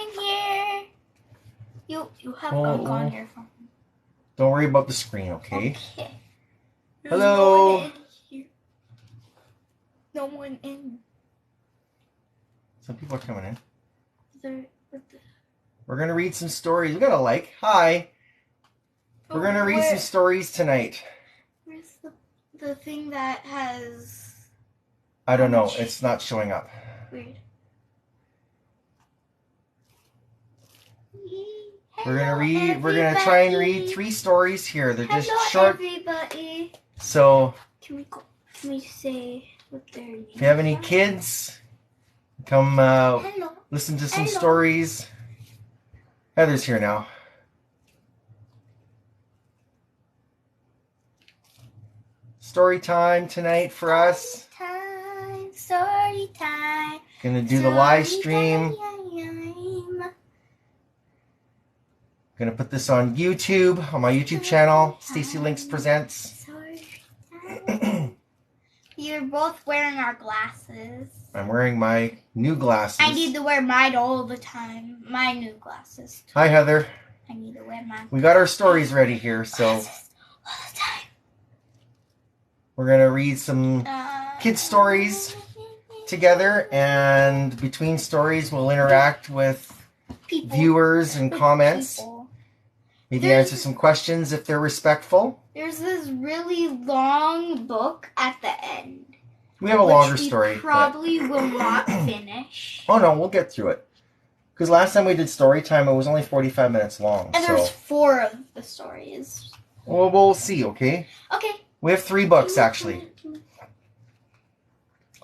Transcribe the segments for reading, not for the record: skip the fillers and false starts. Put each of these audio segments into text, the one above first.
in here. You have gunk on your phone. Don't worry about the screen, okay? Okay. Hello. No one in. Some people are coming in. There. We're going to read some stories. We got a like. Hi. We're going to read some stories tonight. Where's the thing that has... I don't know. It's not showing up. Weird. We're gonna try and read 3 stories here. They're just short. Everybody. So Can we say what their names if you have any kids, come listen to some stories. Heather's here now. Story time tonight for us. Story time. Gonna do the live stream. Gonna put this on YouTube, on my YouTube channel, Stacy Links Presents. You're both wearing our glasses. I'm wearing my new glasses. I need to wear mine all the time. My new glasses. Hi, Heather. I need to wear mine. We got our stories ready here, so All the time. we're gonna read some kid stories together, and between stories we'll interact with viewers and comments. Maybe answer some questions if they're respectful. There's this really long book at the end. We have a longer story. Probably will not finish. Oh no, we'll get through it. Because last time we did story time, it was only 45 minutes long. And there's 4 of the stories. Well, we'll see, okay? Okay. We have 3 books, actually.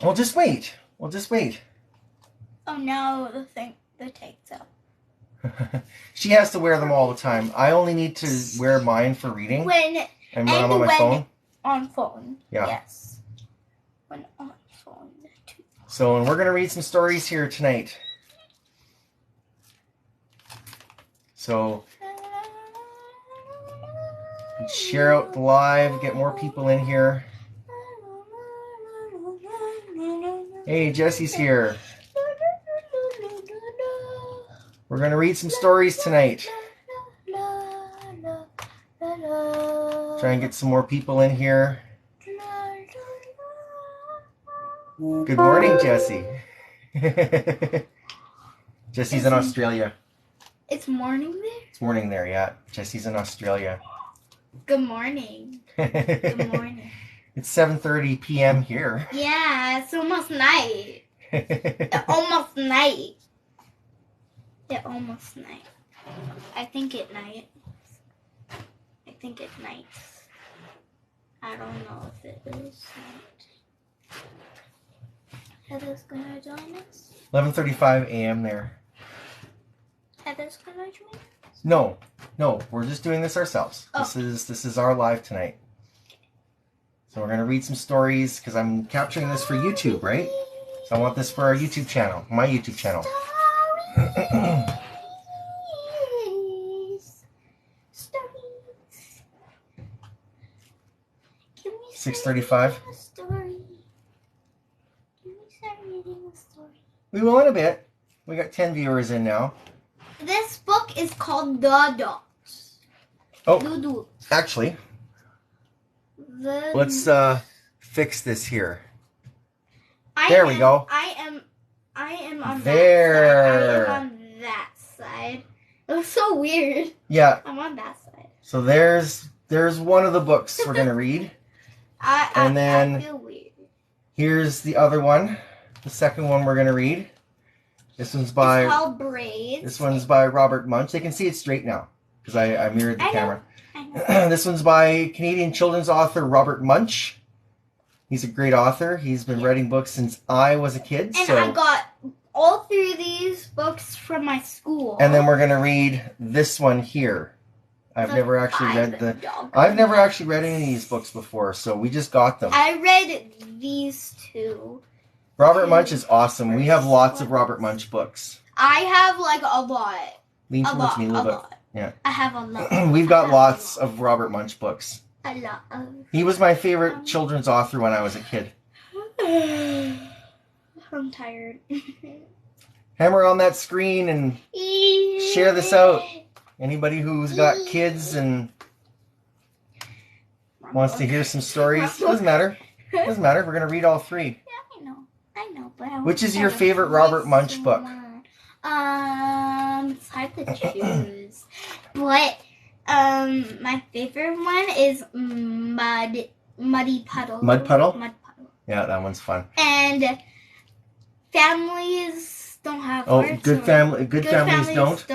We'll just wait. We'll just wait. Oh no, the tape's up. She has to wear them all the time. I only need to wear mine for reading. When I'm on my phone. On phone. Yeah. Yes. When on phone too. So, and we're going to read some stories here tonight. So, share out the live, get more people in here. Hey, Jesse's here. We're going to read some stories tonight. Try and get some more people in here. Good morning, Jesse. Jesse's in Australia. It's morning there? It's morning there, yeah. Jesse's in Australia. Good morning. Good morning. It's 7:30 p.m. here. Yeah, it's almost night. Almost night. Yeah, almost night. I think at night. I think at night. I don't know if it is night. Heather's gonna join us? 11:35 a.m. there. Heather's gonna join us? No, we're just doing this ourselves. Oh. This is our live tonight. So we're gonna read some stories because I'm capturing this for YouTube, right? So I want this for our YouTube channel, my YouTube channel. 6:35. We will in a bit. We got 10 viewers in now. This book is called The Dogs. Oh, actually, let's fix this here. There we go. I am on there. I am on that side. It was so weird. Yeah. I'm on that side. So there's one of the books we're gonna read. And then I feel weird. Here's the other one. The second one we're gonna read. This one's by. It's called Braids. This one's by Robert Munch. They can see it straight now because I mirrored the camera. I know. This one's by Canadian children's author Robert Munch. He's a great author. He's been writing books since I was a kid. And so. I got all 3 of these books from my school. And then we're gonna read this one here. I've never actually read any of these books before, so we just got them. I read these 2. Robert Munch is awesome. We have lots of Robert Munch books. I have like a lot. Lean towards me a little bit. Yeah. I have a lot. We've got lots of Robert Munch books. A lot of. He was my favorite children's author when I was a kid. I'm tired. Hammer on that screen and share this out. Anybody who's got kids and wants to hear some stories, doesn't matter. Doesn't matter. We're gonna read all 3. Yeah, I know. But which is your favorite Robert Munch book? It's hard to choose. But my favorite one is Muddy Puddle. Mud Puddle? Mud Puddle. Yeah, that one's fun. And families don't have Good families don't.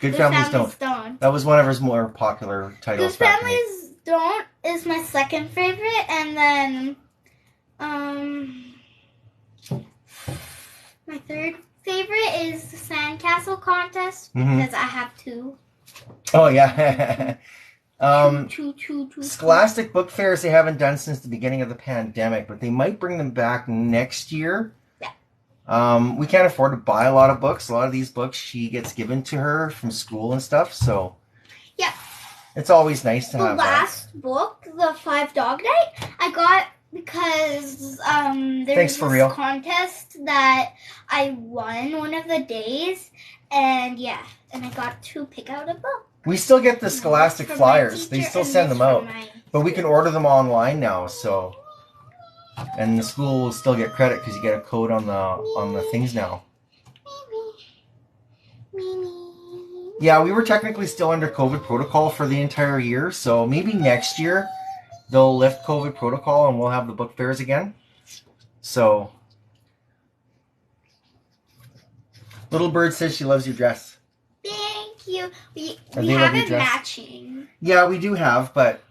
Good families don't. That was one of his more popular titles. Good Families Don't is my second favorite, and then my third favorite is the Sandcastle Contest because I have 2. Oh yeah. Two. Scholastic book fairs they haven't done since the beginning of the pandemic, but they might bring them back next year. Yeah. We can't afford to buy a lot of books. A lot of these books she gets given to her from school and stuff, so yeah. It's always nice to have the last book, The 5 Dog Night, I got because there was this contest that I won one of the days, and I got to pick out a book. We still get the Scholastic flyers. They still send them out, but we can order them online now. So, and the school will still get credit because you get a code on the things now. Yeah, we were technically still under COVID protocol for the entire year, so maybe next year they'll lift COVID protocol and we'll have the book fairs again. So, Little Bird says she loves your dress. Thank you. We have it matching. Yeah, we do have, but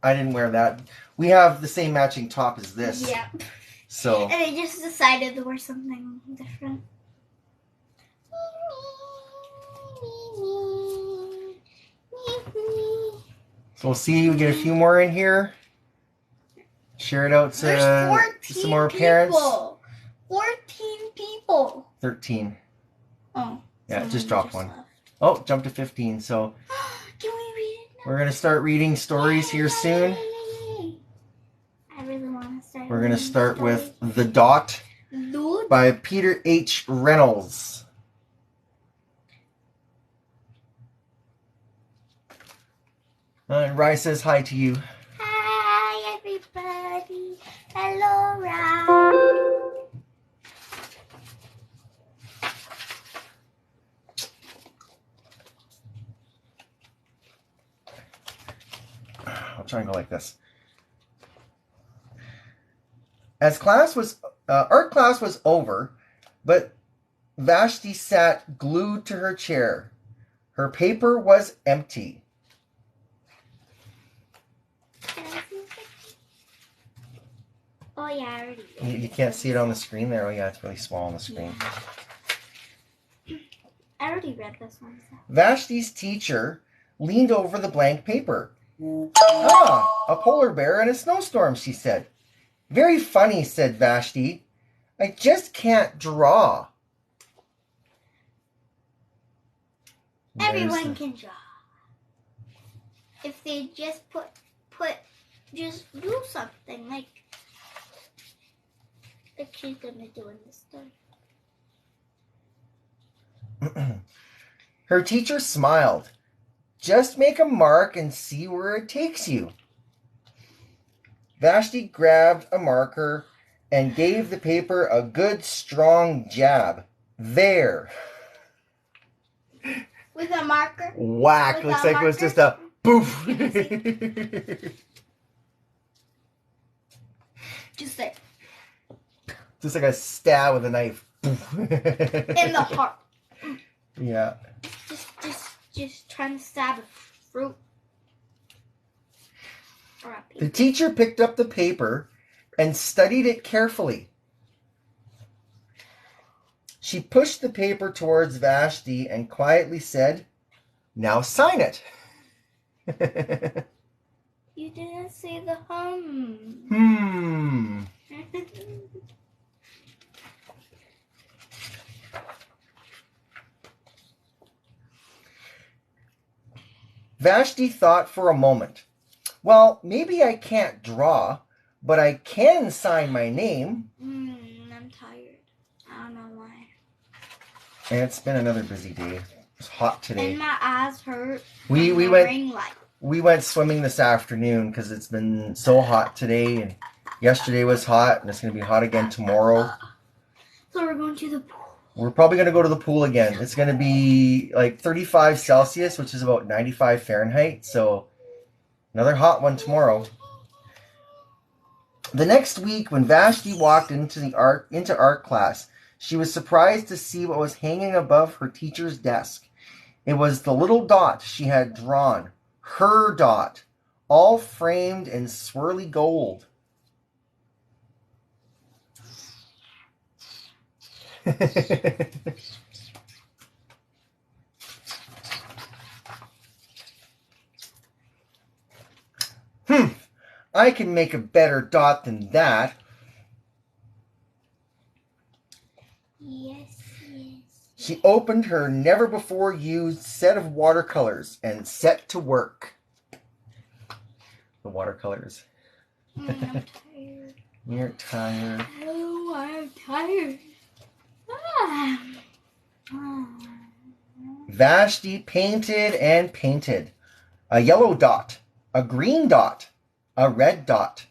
I didn't wear that. We have the same matching top as this. Yeah. So. And I just decided to wear something different. So we'll see. We get a few more in here. Share it out to some more parents. 14 people. 13. Oh. Yeah, just dropped one. Oh, jumped to 15. So can we read it now? We're going to start reading stories here soon. I really want to start. We're going to start with The Dot by Peter H. Reynolds. And Rye says hi to you. Hi, everybody. Hello, Rye. I'll try and go like this. As class was, art class was over, but Vashti sat glued to her chair. Her paper was empty. Oh, yeah, I already did. You can't see it on the screen there. Oh, yeah, it's really small on the screen. Yeah. I already read this one. So. Vashti's teacher leaned over the blank paper. Ah, a polar bear in a snowstorm, she said. Very funny, said Vashti. I just can't draw. Everyone can draw. If they just just do something like she's gonna do in this story. Her teacher smiled. Just make a mark and see where it takes you. Vashti grabbed a marker and gave the paper a good strong jab. There. With a marker? Whack. Looks like it was just a poof. Just like. Just like a stab with a knife. In the heart. Yeah. Just trying to stab a fruit. Or a paper. The teacher picked up the paper and studied it carefully. She pushed the paper towards Vashti and quietly said, "Now sign it." You didn't say the hum. Vashti thought for a moment. Well, maybe I can't draw, but I can sign my name. I'm tired. I don't know why. And it's been another busy day. It's hot today. And my eyes hurt. We went swimming this afternoon because it's been so hot today, and yesterday was hot, and it's going to be hot again tomorrow. So we're going to the pool. We're probably going to go to the pool again. It's going to be like 35 Celsius, which is about 95 Fahrenheit. So another hot one tomorrow. The next week, when Vashti walked into art class, she was surprised to see what was hanging above her teacher's desk. It was the little dot she had drawn, her dot, all framed in swirly gold. I can make a better dot than that. Yes. She opened her never-before-used set of watercolors and set to work. The watercolors. I'm tired. You're tired. Oh, I'm tired. Vashti painted and painted. A yellow dot, a green dot, a red dot,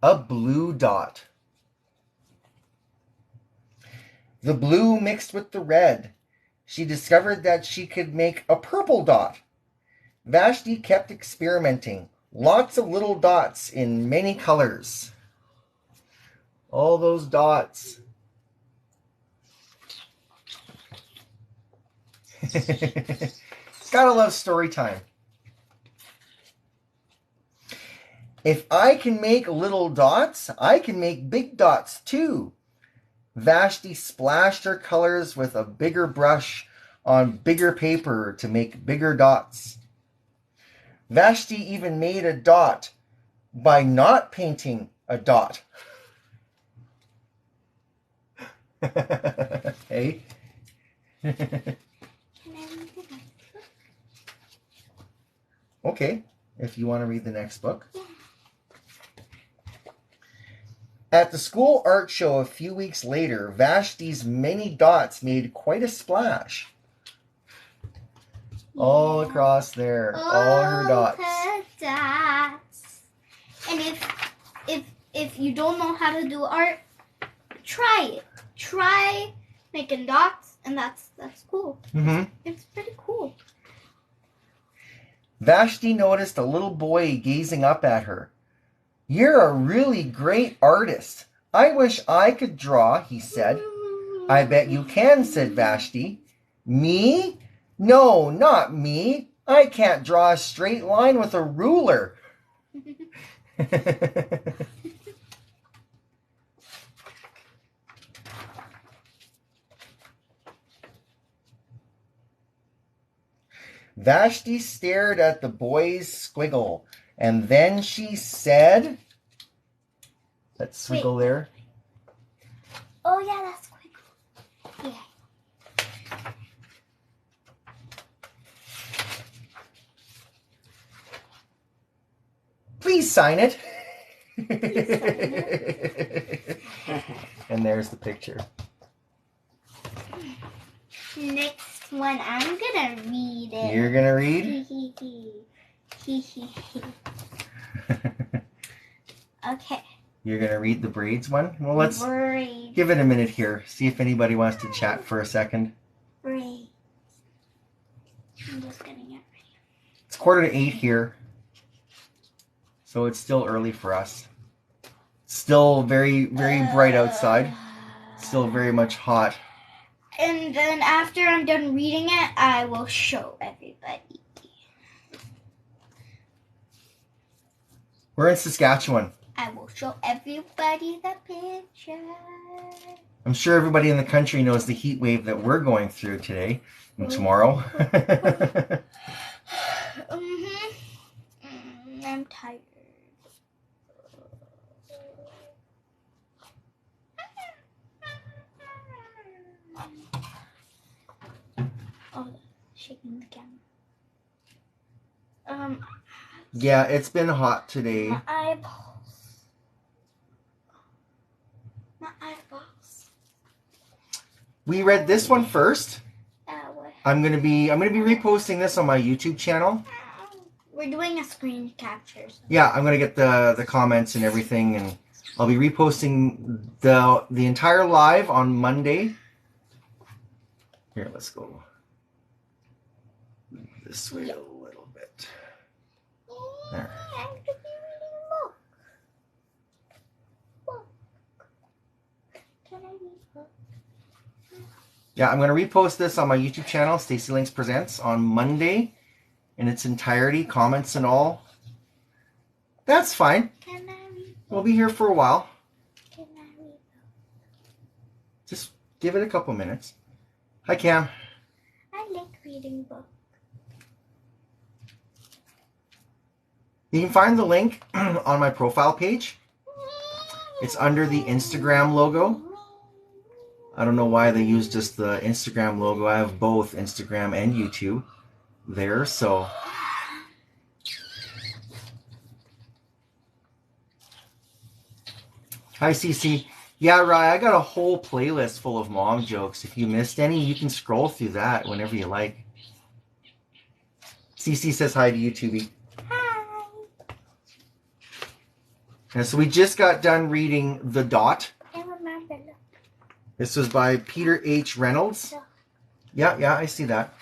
a blue dot. The blue mixed with the red. She discovered that she could make a purple dot. Vashti kept experimenting. Lots of little dots in many colors. All those dots. Gotta love story time. If I can make little dots, I can make big dots too. Vashti splashed her colors with a bigger brush on bigger paper to make bigger dots. Vashti even made a dot by not painting a dot. Hey. Okay, if you want to read the next book. At the school art show a few weeks later, Vashti's many dots made quite a splash. All across there, all her dots. Her dots. And if you don't know how to do art, try it. Try making dots, and that's cool. Mm-hmm. It's pretty cool. Vashti noticed a little boy gazing up at her. You're a really great artist. I wish I could draw, he said. I bet you can, said Vashti. Me? No, not me. I can't draw a straight line with a ruler. Vashti stared at the boy's squiggle, and then she said, that squiggle there. Oh, yeah, that's squiggle. Yeah. Please sign it. Please sign it. And there's the picture. Next one, I'm gonna read it. You're gonna read? Okay. You're gonna read the braids one? Well, let's give it a minute here. See if anybody wants to chat for a second. Braids. I'm just getting it ready. It's 7:45 here. So it's still early for us. Still very, very bright outside. Still very much hot. And then after I'm done reading it, I will show everybody. We're in Saskatchewan. I will show everybody the picture. I'm sure everybody in the country knows the heat wave that we're going through today and tomorrow. I'm tired. Oh, shaking the camera. Yeah, it's been hot today. My eyeballs. My eyeballs. We read this one first. I'm gonna be reposting this on my YouTube channel. We're doing a screen capture. So. Yeah, I'm gonna get the comments and everything, and I'll be reposting the entire live on Monday. Here, let's go this way a little bit. There. Yeah, I'm going to repost this on my YouTube channel, Stacy Links Presents, on Monday in its entirety, comments and all. That's fine. We'll be here for a while. Just give it a couple minutes. Hi, Cam. I like reading books. You can find the link on my profile page. It's under the Instagram logo. I don't know why they use just the Instagram logo. I have both Instagram and YouTube there, so. Hi, Cece. Yeah, Rye, I got a whole playlist full of mom jokes. If you missed any, you can scroll through that whenever you like. Cece says hi to you, Tubi. Hi. And so we just got done reading The Dot. I remember. This was by Peter H. Reynolds. Yeah, I see that.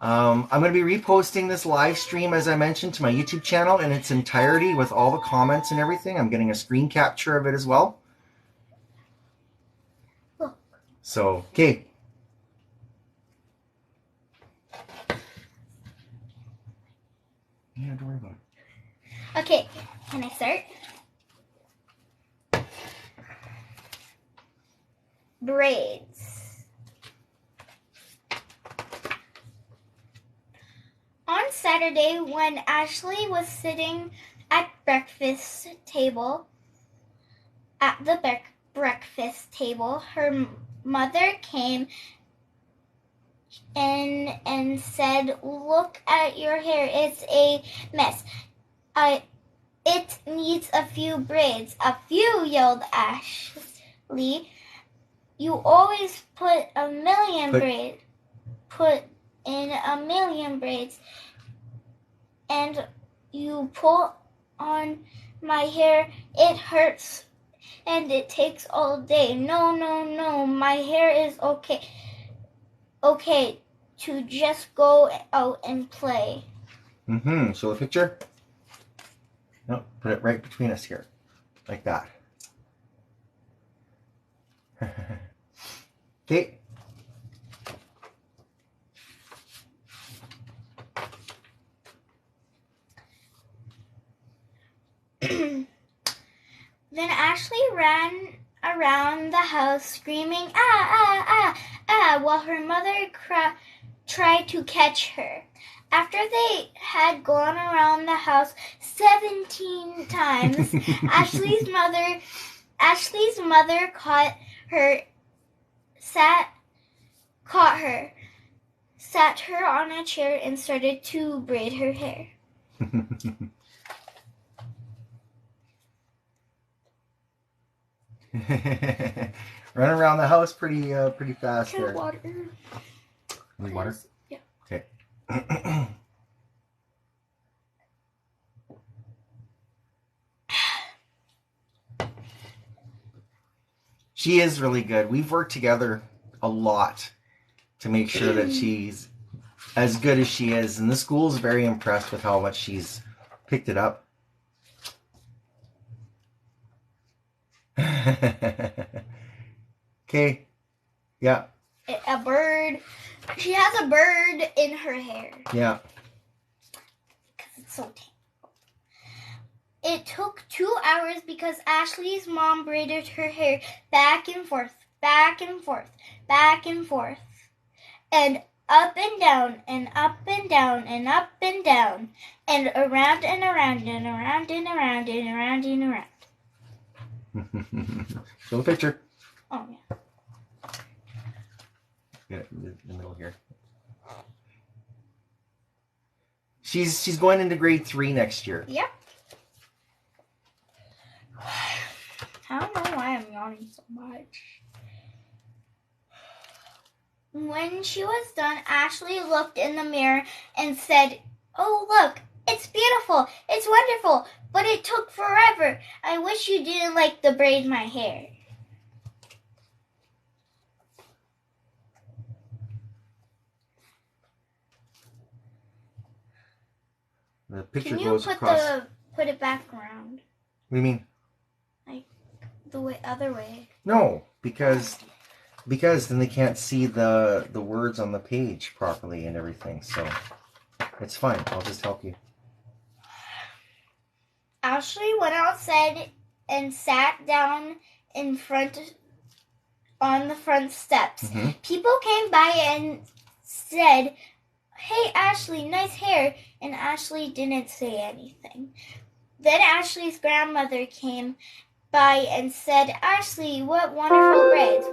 I'm going to be reposting this live stream, as I mentioned, to my YouTube channel in its entirety with all the comments and everything. I'm getting a screen capture of it as well. So, okay. Yeah, don't worry about it. Okay, can I start? Braids. On Saturday, when Ashley was sitting at the breakfast table, her mother came in and said, "Look at your hair, it's a mess. It needs a few braids." "A few," yelled Ashley. "You always put in a million braids, and you pull on my hair. It hurts, and it takes all day." No, my hair is okay. Okay, to just go out and play." Show the picture. No, put it right between us here. Like that. Okay. Then Ashley ran around the house screaming, "Ah, ah, ah, ah," while her mother tried to catch her. After they had gone around the house 17 times, Ashley's mother caught her, sat her on a chair and started to braid her hair. Run around the house pretty fast Can there. water? Need water? Yeah. Okay. She is really good. We've worked together a lot to make sure that she's as good as she is, and the school's very impressed with how much she's picked it up. Okay. Yeah. A bird. She has a bird in her hair. Yeah. Because it's so tame. It took 2 hours because Ashley's mom braided her hair back and forth, back and forth, back and forth, and up and down, and up and down, and up and down, and around and around, and around and around, and around and around. Show the picture. Oh, yeah. Get it in the middle here. She's going into grade 3 next year. Yep. I don't know why I'm yawning so much. When she was done, Ashley looked in the mirror and said, "Oh, look, it's beautiful, it's wonderful, but it took forever. I wish you didn't like to braid my hair." The picture Can you goes across. put it back around? What do you mean? Like the other way. No, because then they can't see the words on the page properly and everything. So it's fine. I'll just help you. Ashley went outside and sat down on the front steps. Mm-hmm. People came by and said, "Hey, Ashley, nice hair." And Ashley didn't say anything. Then Ashley's grandmother came by and said, "Ashley, what wonderful braids.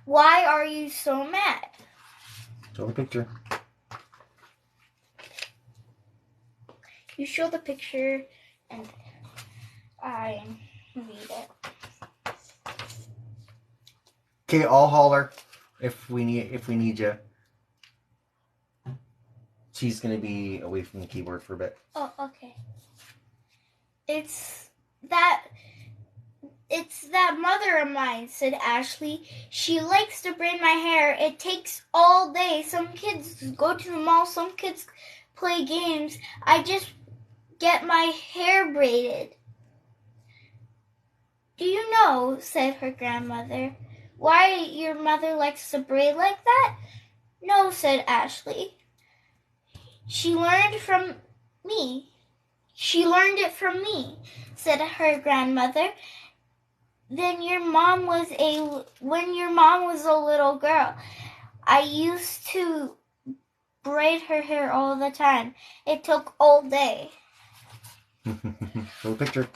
Why are you so mad?" Show the picture. You show the picture and I read it. Okay, I'll holler if we need you. She's gonna be away from the keyboard for a bit. Oh, okay. It's that mother of mine, said Ashley. She likes to braid my hair. It takes all day. Some kids go to the mall, some kids play games. I just get my hair braided. "Do you know," said her grandmother, "why your mother likes to braid like that?" "No," said Ashley. She learned it from me, said her grandmother. When your mom was a little girl, I used to braid her hair all the time. It took all day." Show the picture.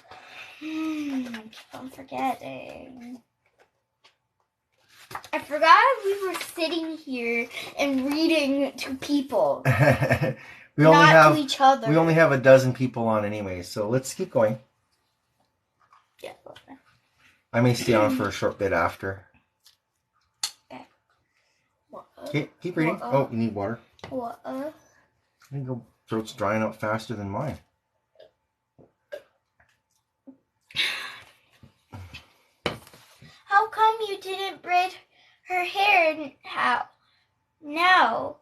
I keep on forgetting. I forgot we were sitting here and reading to people. To each other. We only have a dozen people on anyway, so let's keep going. Yeah. I may stay on for a short bit after. Okay, keep reading. Oh, you need water. What? I think your throat's drying out faster than mine. How come you didn't braid her hair now?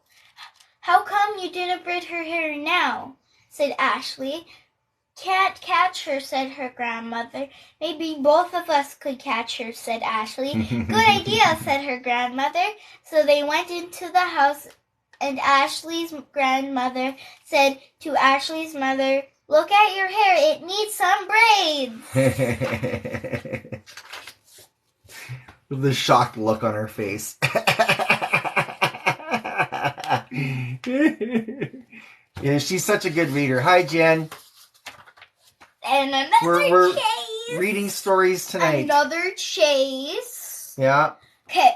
How come you didn't braid her hair now? Said Ashley. Can't catch her, said her grandmother. Maybe both of us could catch her, said Ashley. Good idea, said her grandmother. So they went into the house, and Ashley's grandmother said to Ashley's mother, "Look at your hair, it needs some braids." With the shocked look on her face. Yeah, she's such a good reader. Hi, Jen. And another we're chase. Reading stories tonight. Another chase. Yeah. Okay.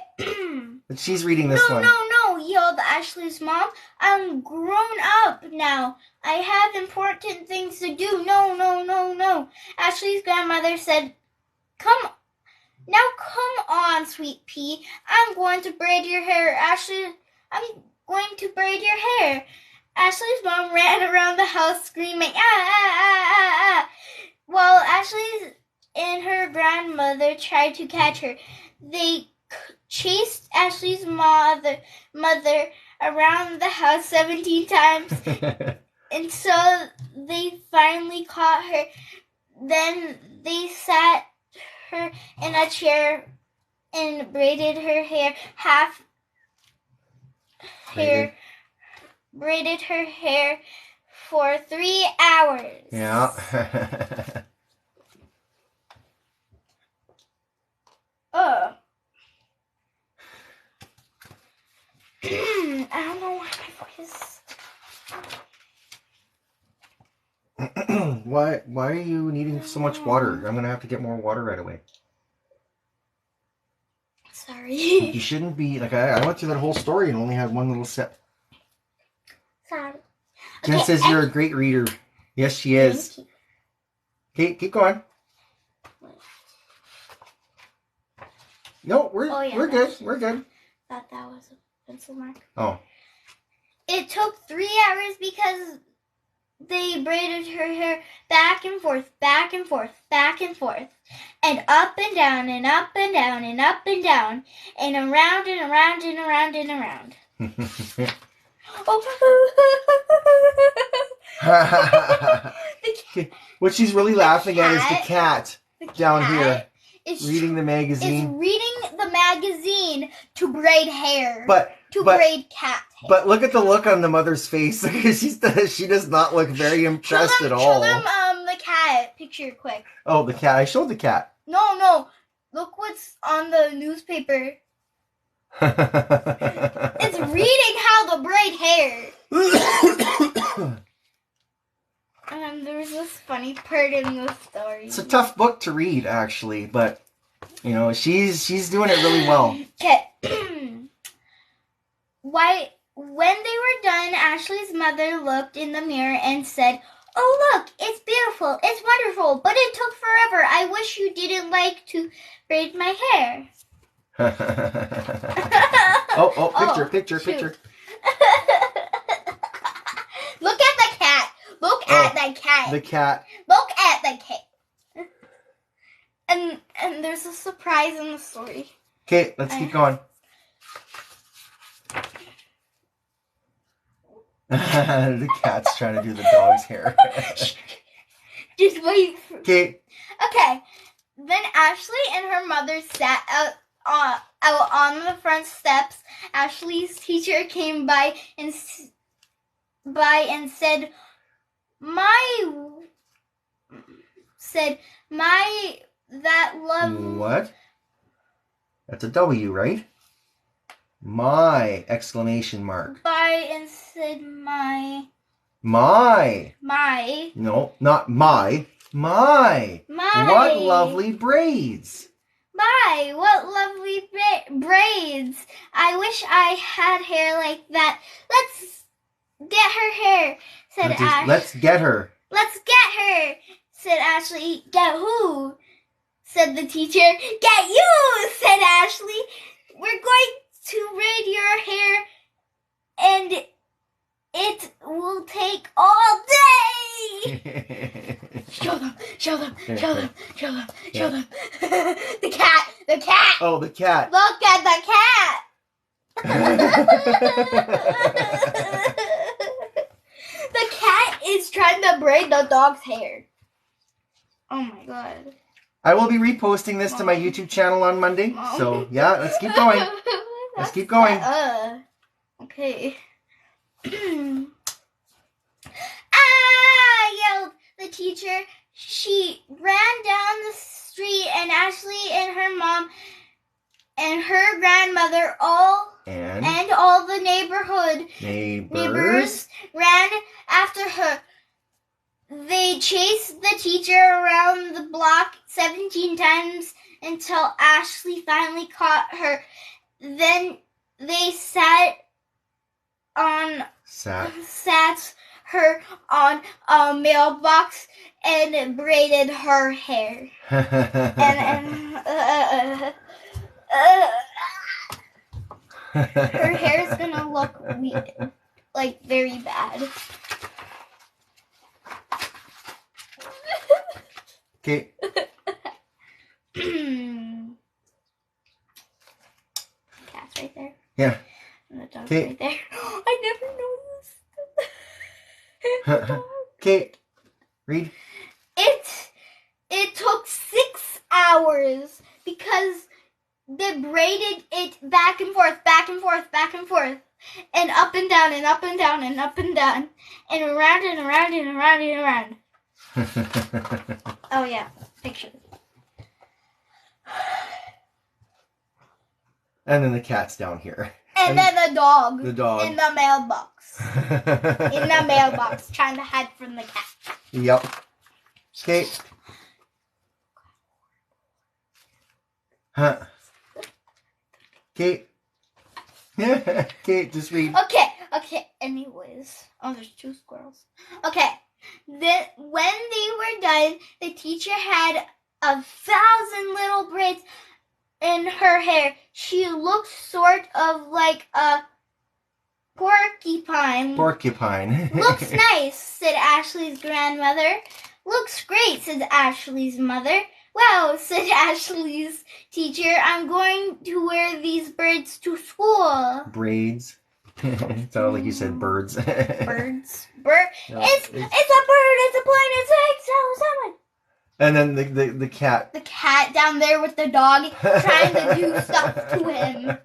But she's reading this one. No, yelled Ashley's mom. "I'm grown up now. I have important things to do." No. Ashley's grandmother said, Come on, sweet pea. I'm going to braid your hair. Ashley, I'm going to braid your hair. Ashley's mom ran around the house screaming, ah. While Ashley and her grandmother tried to catch her. They chased Ashley's mother around the house 17 times until they finally caught her. Then they sat her in a chair and braided her hair braided her hair for 3 hours. Yeah. I don't know why my voice. Why are you needing so much water? I'm gonna have to get more water right away. Sorry. You shouldn't be like I went through that whole story and only had one little sip. Sorry. Jen says you're a great reader. Yes, she is. Okay, keep going. No, we're good. We're good. thought that was a pencil mark. Oh. It took 3 hours because they braided her hair back and forth, back and forth, back and forth, and up and down, and up and down, and up and down, and around and around and around and around. What she's really laughing at is the cat down here reading the It's magazine. reading the magazine to braid hair. To But braid cat hair. But look at the look on the mother's face. She does not look very impressed at all. Show them the cat picture quick. Oh, the cat. I showed the cat. No. Look what's on the newspaper. It's reading how to braid hair. And there's this funny part in the story. It's a tough book to read, actually, but you know, she's doing it really well. Okay. When they were done, Ashley's mother looked in the mirror and said, "Oh, look, it's beautiful, it's wonderful, but it took forever. I wish you didn't like to braid my hair." Picture. Look at the cat. Look at the cat. The cat. Look at the cat. And there's a surprise in the story. Okay, let's keep going. The cat's trying to do the dog's hair. Just wait. Okay. Okay. Then Ashley and her mother sat out on the front steps. Ashley's teacher came by and said, that love." What? That's a W, right? My exclamation mark. By and said my. No, not my. My. What lovely braids. What lovely braids. I wish I had hair like that. Let's get her hair, said Ash. Let's get her. Let's get her, said Ashley. Get who? Said the teacher. Get you, said Ashley. We're going to braid your hair, and it will take all day. Show them. The cat. Oh, the cat. Look at the cat. The cat is trying to braid the dog's hair. Oh my god. I will be reposting this to my YouTube channel on Monday. Mom. So, yeah, let's keep going. Let's keep going. Okay. Yelled the teacher. She ran down the street, and Ashley and her mom and her grandmother and all the neighbors ran after her. They chased the teacher around the block 17 times until Ashley finally caught her. Then they sat her on a mailbox and braided her hair. Her hair is gonna look weird, like very bad. Okay. Cat's right there. Yeah. And the dog's right there. I never noticed. Okay. Read. It took 6 hours because they braided it back and forth, back and forth, back and forth, and up and down, and up and down, and up and down, and around and around and around and around. Oh yeah, picture. And then the cat's down here. And then the dog. The dog. In the mailbox. In the mailbox, trying to hide from the cat. Yep. Okay. Huh. Kate. Kate, just read. Okay, anyways. Oh, there's 2 squirrels. Okay. When they were done, the teacher had 1,000 little braids in her hair. She looks sort of like a porcupine. Porcupine. Looks nice, said Ashley's grandmother. Looks great, said Ashley's mother. Well, said Ashley's teacher, I'm going to wear these braids to school. Braids. It sounded like you said birds. Birds. Bird. No, it's a bird. It's a plane. It's someone. And then the cat. The cat down there with the dog trying to do stuff to him.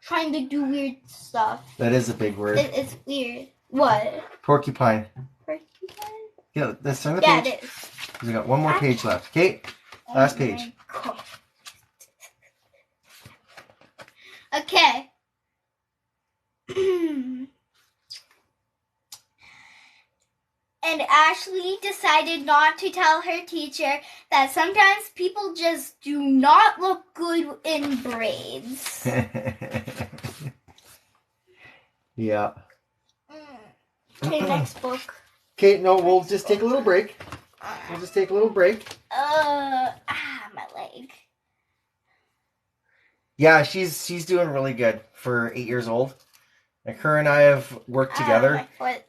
Trying to do weird stuff. That is a big word. It's weird. What? Porcupine. Porcupine? Yeah, let's turn the Yeah, page. it is. We got one more page left. Okay, last page. God. Okay. And Ashley decided not to tell her teacher that sometimes people just do not look good in braids. Yeah. Okay, next book. Okay, no, we'll just take a little break. We'll just take a little break. My leg. Yeah, she's doing really good for 8 years old. Like her and I have worked together. My foot.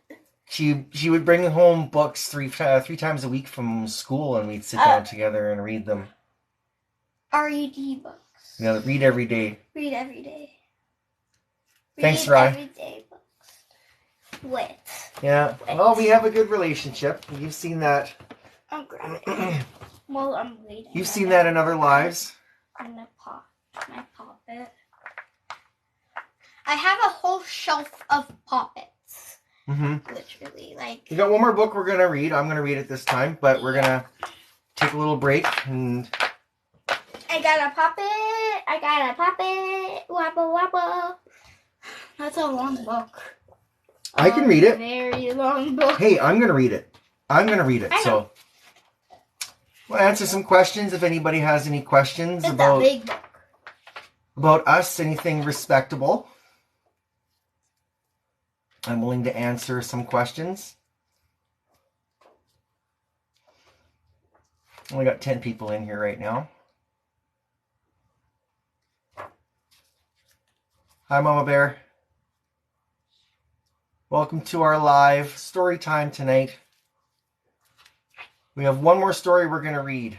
She would bring home books three times a week from school, and we'd sit down together and read them. RED books. Yeah, read every day. Read every day. Thanks, read Rye. Everyday books. Wit. Yeah. Well, we have a good relationship. You've seen that. I'm grabbing. Well, I'm waiting. You've seen that in other lives. I'm gonna pop it. I have a whole shelf of poppets. Mm-hmm. Literally, like. We got one more book we're gonna read. I'm gonna read it this time, but we're gonna take a little break and. I got a poppet. Wappa wappa. That's a long book. I can read it. Very long book. Hey, I'm gonna read it. So we'll answer some questions if anybody has any questions It's a big book. About us, anything respectable. I'm willing to answer some questions. Only got 10 people in here right now. Hi, Mama Bear. Welcome to our live story time tonight. We have one more story we're going to read.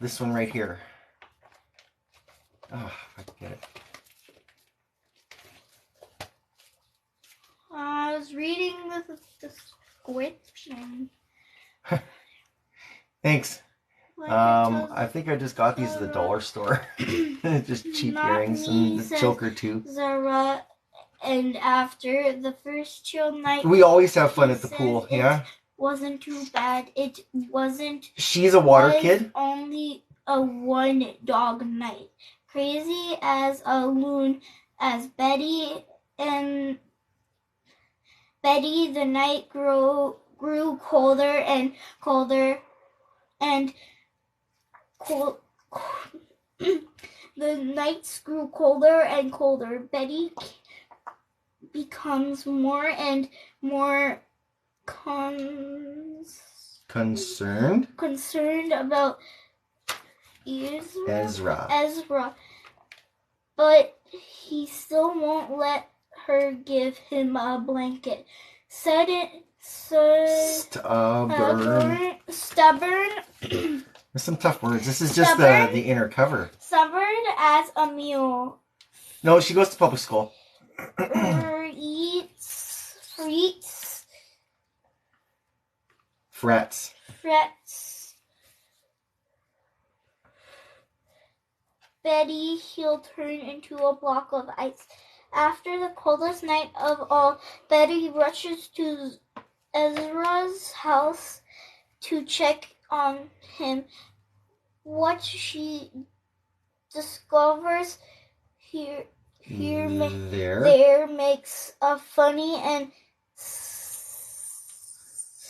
This one right here. Oh, if I can get it. I was reading the description. Thanks. I think I just got these at the dollar store. Just cheap earrings and the choker too. Zara, and after the first chill night, we always have fun at the pool, yeah? Wasn't too bad. It wasn't. She's a water kid? Only a one dog night. Crazy as a loon as Betty, the night grew colder and colder and cold. The nights grew colder and colder. Betty becomes more and more concerned about Ezra, but he still won't let her give him a blanket. Stubborn. There's some tough words. This is just the inner cover. Stubborn as a mule. No, she goes to public school. Frets. Betty, he'll turn into a block of ice. After the coldest night of all, Betty rushes to Ezra's house to check on him. What she discovers there makes a funny and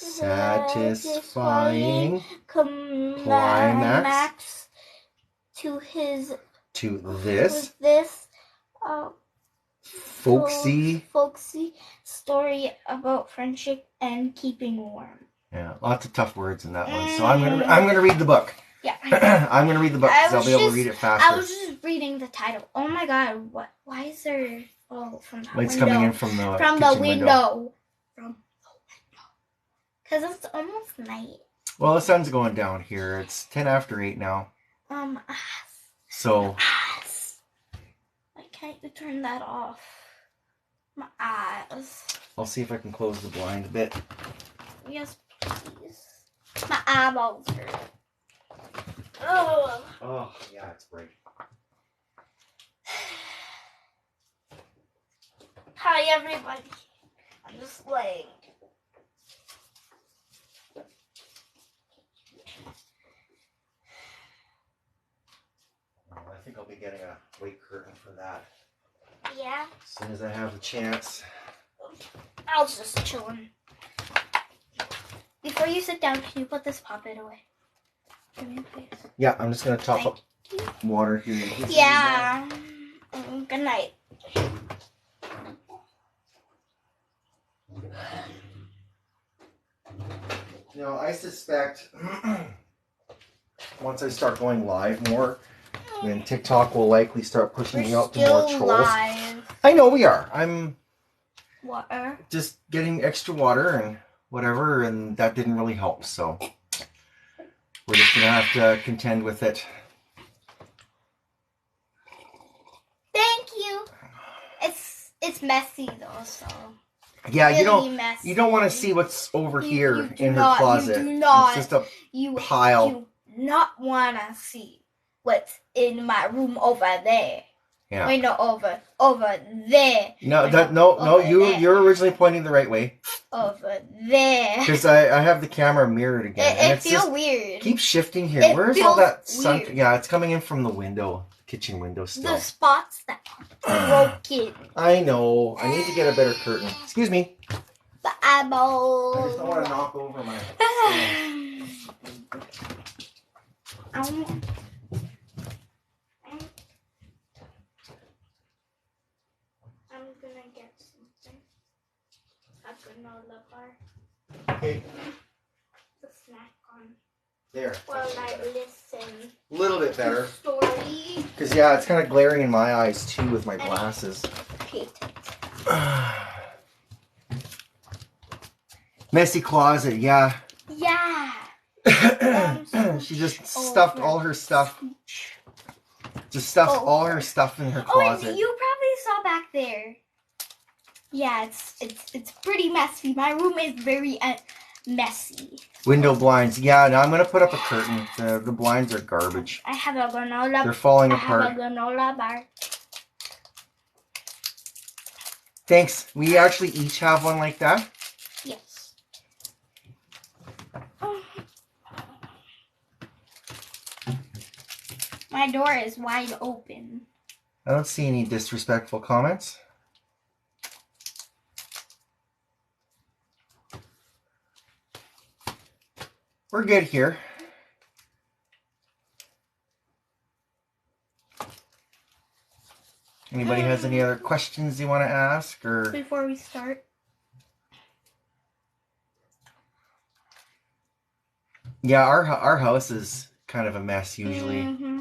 satisfying climax to this folksy story about friendship and keeping warm. Yeah, lots of tough words in that one. So I'm gonna read the book. Yeah. I'm going to read the book because I'll be able to read it faster. I was just reading the title. Oh my god, what? Why is there... Oh, from the Light's window. coming in from the From kitchen the window. From the window. Because it's almost night. Well, the sun's going down here. It's 10 after 8 now. So... Why can't you turn that off? My eyes. I'll see if I can close the blind a bit. Yes, please. My eyeballs hurt. Oh, yeah, it's bright. Hi, everybody. I'm just laying. Well, I think I'll be getting a white curtain for that. Yeah? As soon as I have the chance. I'll just chillin'. Before you sit down, can you put this puppet away? Give me, please. Yeah, I'm just going to top up water here. Yeah. Good night. You know, I suspect once I start going live more, then TikTok will likely start pushing me out to more trolls. Live. I know we are. I'm Water. just getting extra water and whatever, and that didn't really help, so we're just gonna have to contend with it. Thank you. It's messy though, so yeah, really you don't want to see what's over here in her not, closet. You do not. It's just a you pile. You not want to see what's in my room over there. Yeah. Wait, no, over there. No, Wait, you're originally pointing the right way. Over there. Because I have the camera mirrored again. It feels weird. Keep shifting here. Where's all that sun? Yeah, it's coming in from the window, kitchen window still. The spots that are broken. I know. I need to get a better curtain. Excuse me. The eyeball. I just don't want to knock over my. I'm gonna get something. A granola bar. Okay. The snack on. There. While I listen. A little bit better. Story. Because yeah, it's kind of glaring in my eyes too with my glasses. Messy closet, yeah. Yeah. She just stuffed all her stuff. Just stuffed all her stuff in her closet. Oh, and you probably saw back there. Yeah, it's pretty messy. My room is very messy. Window blinds. Yeah, now I'm gonna put up a curtain. The blinds are garbage. I have a granola. They're falling apart. I have a granola bar. Thanks. We actually each have one like that. Yes. My door is wide open. I don't see any disrespectful comments. We're good here. Anybody has any other questions you want to ask, or before we start? Yeah, our house is kind of a mess usually. Mm-hmm.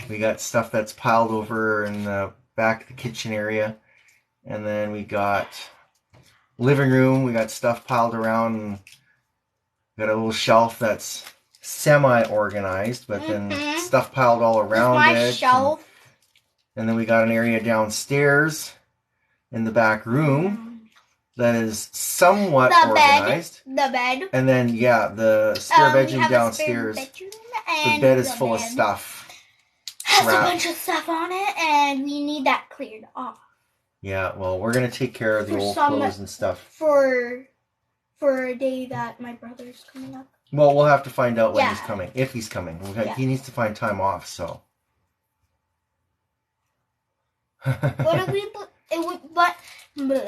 We got stuff that's piled over in the back of the kitchen area, and then we got living room. We got stuff piled around, and we got a little shelf that's semi-organized, but then stuff piled all around my it. Shelf. And then we got an area downstairs in the back room that is somewhat organized. The bed. And then, yeah, the spare bedroom downstairs. The bed is full of stuff. Has a bunch of stuff on it, and we need that cleared off. Yeah, well, we're going to take care of the old clothes and stuff. For a day that my brother's coming up. Well, we'll have to find out when he's coming. If he's coming. He needs to find time off, so. What if we put it would, but it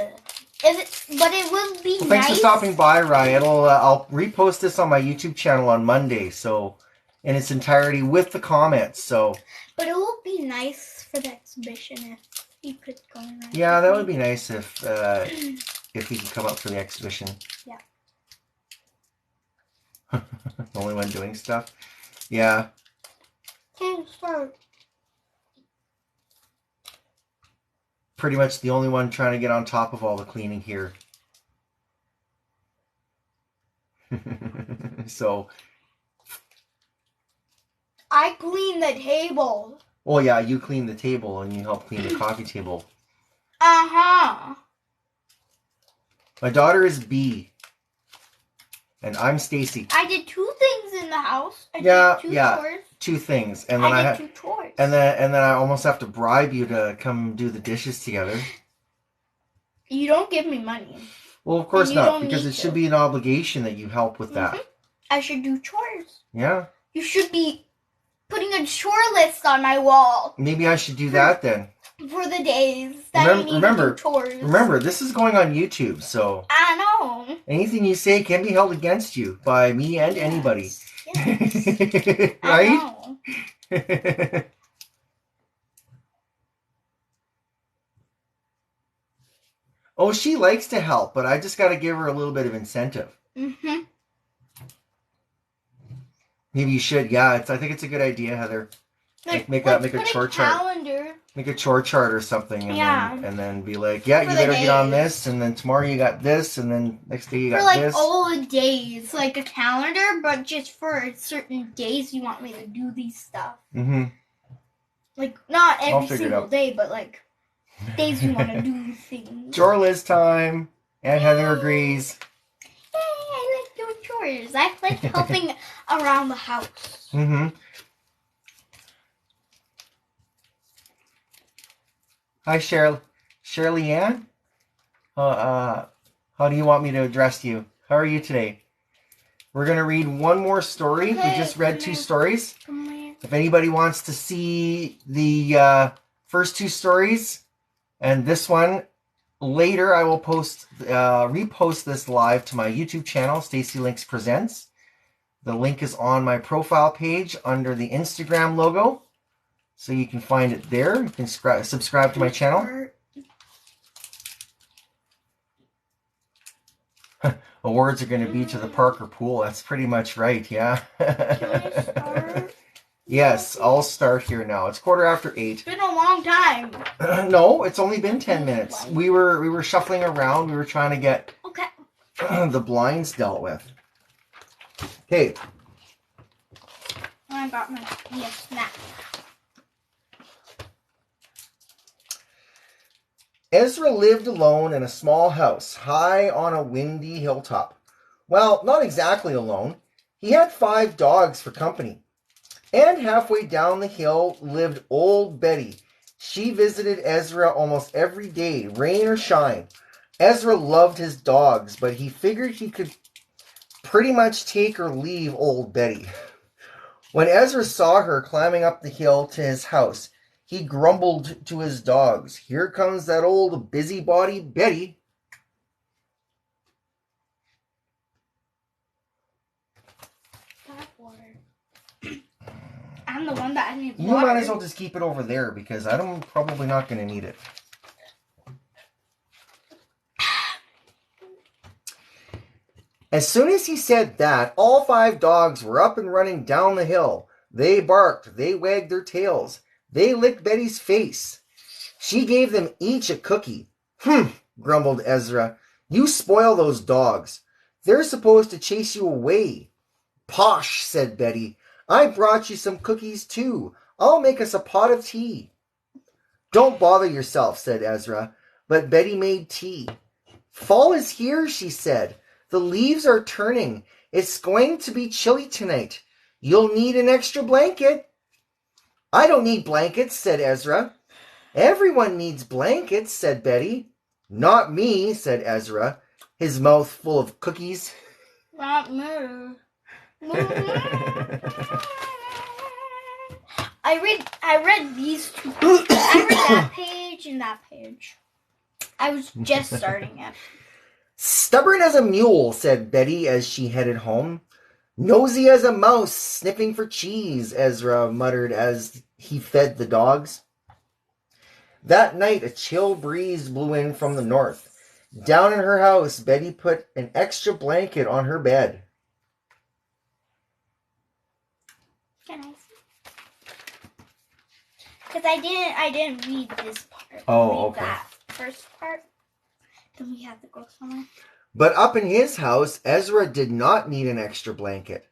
will be nice. Thanks for stopping by, Ryan. I'll repost this on my YouTube channel on Monday, so in its entirety with the comments. So. But it will be nice for the exhibition if he could go. Yeah, that would be nice if he could come up for the exhibition. Yeah. The only one doing stuff. Yeah. Can't start. Pretty much the only one trying to get on top of all the cleaning here. So. I clean the table. Oh yeah, you clean the table and you help clean the coffee table. Uh-huh. My daughter is B. And I'm Stacy. I did 2 things in the house. I Yeah, did 2 yeah. chores. 2 things. And then I did 2 chores. And then I almost have to bribe you to come do the dishes together. You don't give me money. Well, of course not, because it should be an obligation that you help with that. I should do chores. Yeah. You should be putting a chore list on my wall. Maybe I should do that then. For the days that I need to do chores. Remember, this is going on YouTube, so... I know. Anything you say can be held against you by me and anybody. Yes. Right? I know. Oh, she likes to help, but I just got to give her a little bit of incentive. Mm-hmm. Maybe you should. Yeah, I think it's a good idea, Heather. Like make a chore chart. Make a chore chart or something, and then be like, yeah, you better get on this, and then tomorrow you got this, and then next day you got this. For all the days, like a calendar, but just for certain days you want me to do these stuff. Mm-hmm. Like not every single day, but like days you want to do things. Chore list time. And Heather agrees. Yay, I like doing chores. I like helping around the house. Mm-hmm. Hi, Shirley Ann. How do you want me to address you? How are you today? We're going to read one more story. We just read 2 stories. If anybody wants to see the first 2 stories and this one, later I will repost this live to my YouTube channel, Stacy Links Presents. The link is on my profile page under the Instagram logo. So you can find it there. You can subscribe to my channel. Awards are going to be to the park or pool. That's pretty much right, yeah. Can I start? Yes, I'll start here now. It's 8:15. It's been a long time. No, it's only been 10 minutes. We were shuffling around. We were trying to get the blinds dealt with. Okay. I got my snack. Ezra lived alone in a small house, high on a windy hilltop. Well, not exactly alone. He had 5 dogs for company. And halfway down the hill lived old Betty. She visited Ezra almost every day, rain or shine. Ezra loved his dogs, but he figured he could pretty much take or leave old Betty. When Ezra saw her climbing up the hill to his house, he grumbled to his dogs, "Here comes that old busybody Betty." I'm the one that needs water. You might as well just keep it over there because I'm probably not going to need it. As soon as he said that, all 5 dogs were up and running down the hill. They barked, they wagged their tails. They licked Betty's face. She gave them each a cookie. Grumbled Ezra. You spoil those dogs. They're supposed to chase you away. Posh, said Betty. I brought you some cookies too. I'll make us a pot of tea. Don't bother yourself, said Ezra. But Betty made tea. Fall is here, she said. The leaves are turning. It's going to be chilly tonight. You'll need an extra blanket. I don't need blankets, said Ezra. Everyone needs blankets, said Betty. Not me, said Ezra, his mouth full of cookies. Not me. I read these 2. I read that page and that page. I was just starting it. Stubborn as a mule, said Betty as she headed home. Nosy as a mouse, sniffing for cheese, Ezra muttered as he fed the dogs. That night, a chill breeze blew in from the north. Down in her house, Betty put an extra blanket on her bed. Because I didn't read this part. Oh, okay. That first part. Then we have to go somewhere. But up in his house, Ezra did not need an extra blanket.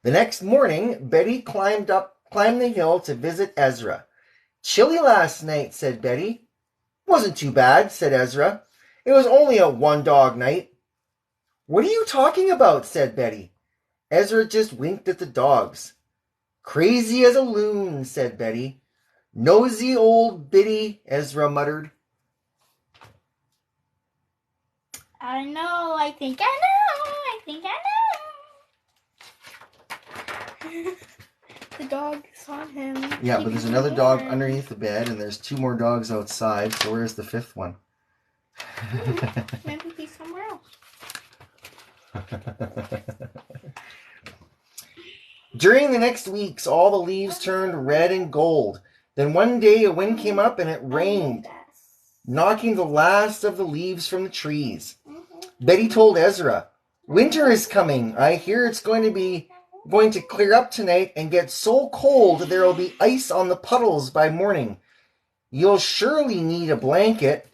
The next morning, Betty climbed the hill to visit Ezra. Chilly last night, said Betty. Wasn't too bad, said Ezra. It was only a one-dog night. What are you talking about, said Betty. Ezra just winked at the dogs. Crazy as a loon, said Betty. Nosy old biddy, Ezra muttered. I know, I think I know, I think I know. The dog saw him. Yeah, but there's another dog underneath the bed, and there's 2 more dogs outside, so where's the 5th one? Maybe he's somewhere else. During the next weeks, all the leaves turned red and gold. Then one day a wind came up and it rained, knocking the last of the leaves from the trees. Betty told Ezra, "Winter is coming. I hear it's going to clear up tonight and get so cold there will be ice on the puddles by morning. You'll surely need a blanket."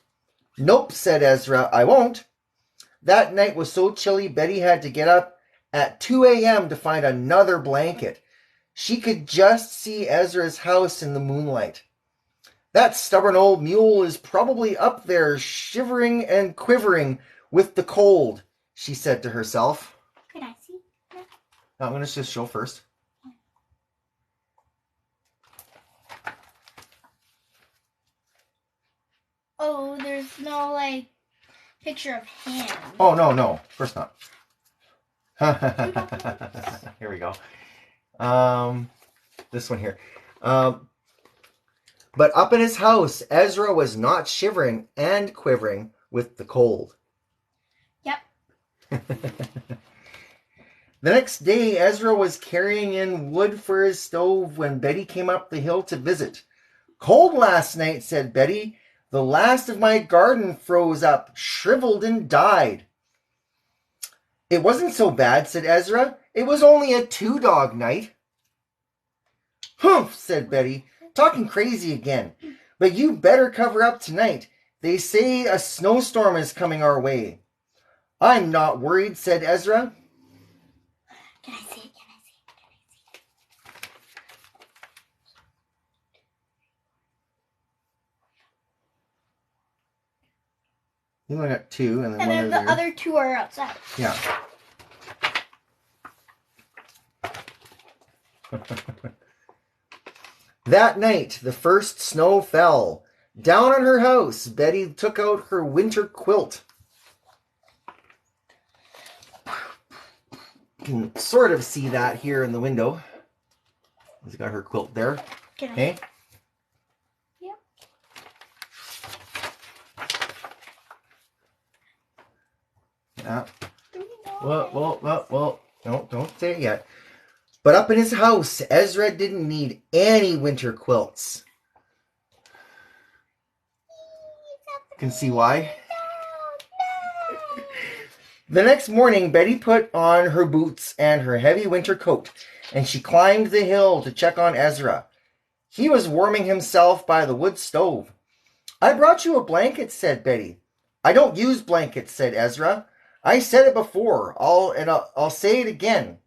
"Nope," said Ezra, "I won't." That night was so chilly Betty had to get up at 2 a.m. to find another blanket. She could just see Ezra's house in the moonlight. "That stubborn old mule is probably up there shivering and quivering with the cold," she said to herself. Can I see? I'm going to just show first. Oh, there's no, picture of hand. Oh, no, of course not. Here we go. This one here. But up in his house, Ezra was not shivering and quivering with the cold. Yep. The next day, Ezra was carrying in wood for his stove when Betty came up the hill to visit. "Cold last night," said Betty. "The last of my garden froze up, shriveled and died." "It wasn't so bad," said Ezra. "It was only a 2-dog night." "Humph," said Betty, talking crazy again. "But you better cover up tonight. They say a snowstorm is coming our way." "I'm not worried," said Ezra. Can I see it? Can I see it? You only got 2, and then And one then the other 2 are outside. Yeah. That night, the first snow fell. Down on her house, Betty took out her winter quilt. You can sort of see that here in the window. She's got her quilt there. Okay. Yep. Yeah. Well. No, don't say it yet. But up in his house, Ezra didn't need any winter quilts. You can see why. The next morning, Betty put on her boots and her heavy winter coat, and she climbed the hill to check on Ezra. He was warming himself by the wood stove. "I brought you a blanket," said Betty. "I don't use blankets," said Ezra. "I said it before. I'll say it again."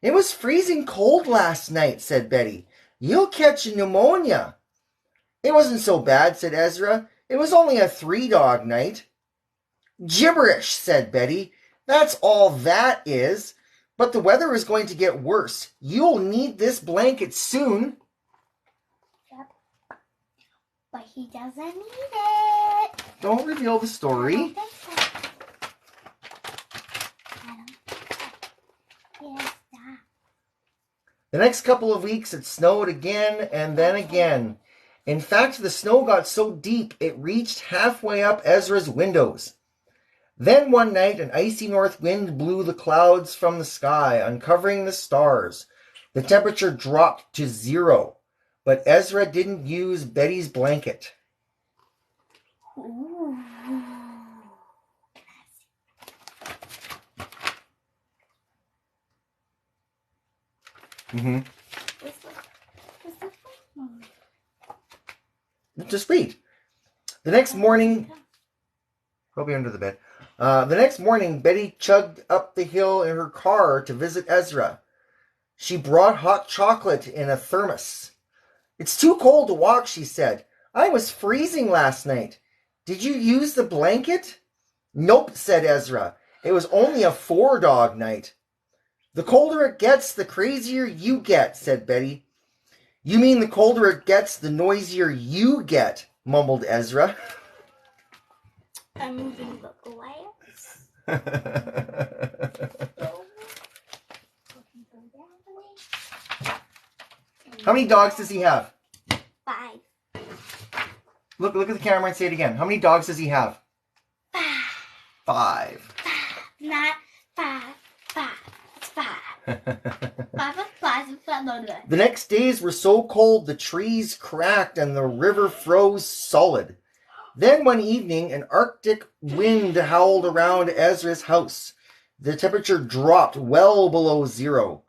"It was freezing cold last night," said Betty. "You'll catch pneumonia." "It wasn't so bad," said Ezra. "It was only a 3-dog night." "Gibberish," said Betty. "That's all that is. But the weather is going to get worse. You'll need this blanket soon." Yep. But he doesn't need it. Don't reveal the story. I don't think so. Yes, that. The next couple of weeks it snowed again and then again. In fact, the snow got so deep it reached halfway up Ezra's windows. Then one night an icy north wind blew the clouds from the sky, uncovering the stars. The temperature dropped to 0, but Ezra didn't use Betty's blanket. Ooh. Mm-hmm. Where's the just wait. The next morning, probably under the bed. The next morning, Betty chugged up the hill in her car to visit Ezra. She brought hot chocolate in a thermos. It's too cold to walk, she said. I was freezing last night. Did you use the blanket? Nope, said Ezra. It was only a 4-dog night. The colder it gets, the crazier you get, said Betty. You mean the colder it gets, the noisier you get, mumbled Ezra. I'm moving the glass. How many dogs does he have? 5. Look at the camera and say it again. How many dogs does he have? 5. 5. Not 5. 5. It's 5. 5. The next days were so cold the trees cracked and the river froze solid. Then one evening, an Arctic wind howled around Ezra's house. The temperature dropped well below 0.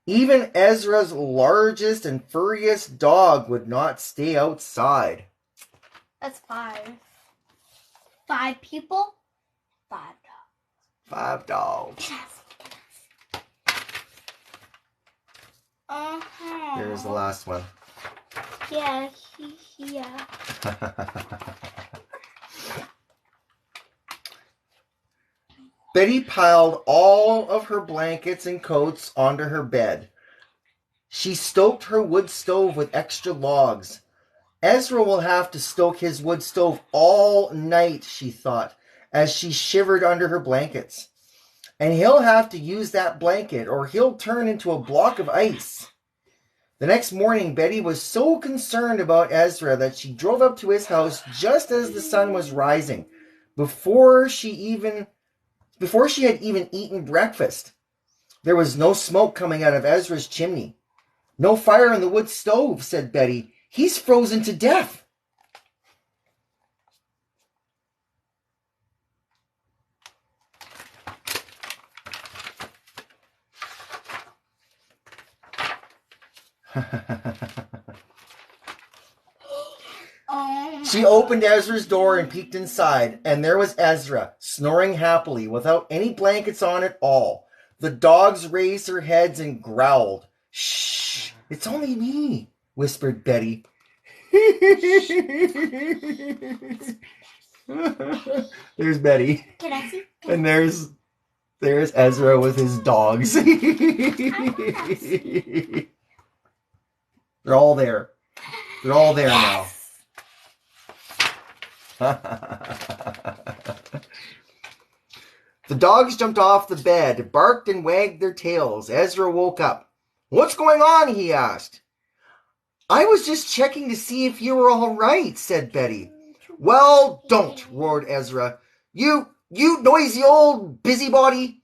Even Ezra's largest and furriest dog would not stay outside. That's 5. 5 people, 5 dogs. 5 dogs. Here's the last one. Yeah, Betty piled all of her blankets and coats onto her bed. She stoked her wood stove with extra logs. Ezra will have to stoke his wood stove all night, she thought, as she shivered under her blankets. And he'll have to use that blanket or he'll turn into a block of ice. The next morning, Betty was so concerned about Ezra that she drove up to his house just as the sun was rising, before she had even eaten breakfast. There was no smoke coming out of Ezra's chimney. No fire in the wood stove, said Betty. He's frozen to death. She opened Ezra's door and peeked inside, and there was Ezra, snoring happily, without any blankets on at all. The dogs raised their heads and growled. Shh, it's only me, whispered Betty. There's Betty. Can I see? And there's Ezra with his dogs. They're all there. They're all there now. The dogs jumped off the bed, barked and wagged their tails. Ezra woke up. What's going on? He asked. I was just checking to see if you were all right, said Betty. Well, don't, roared Ezra. You noisy old busybody.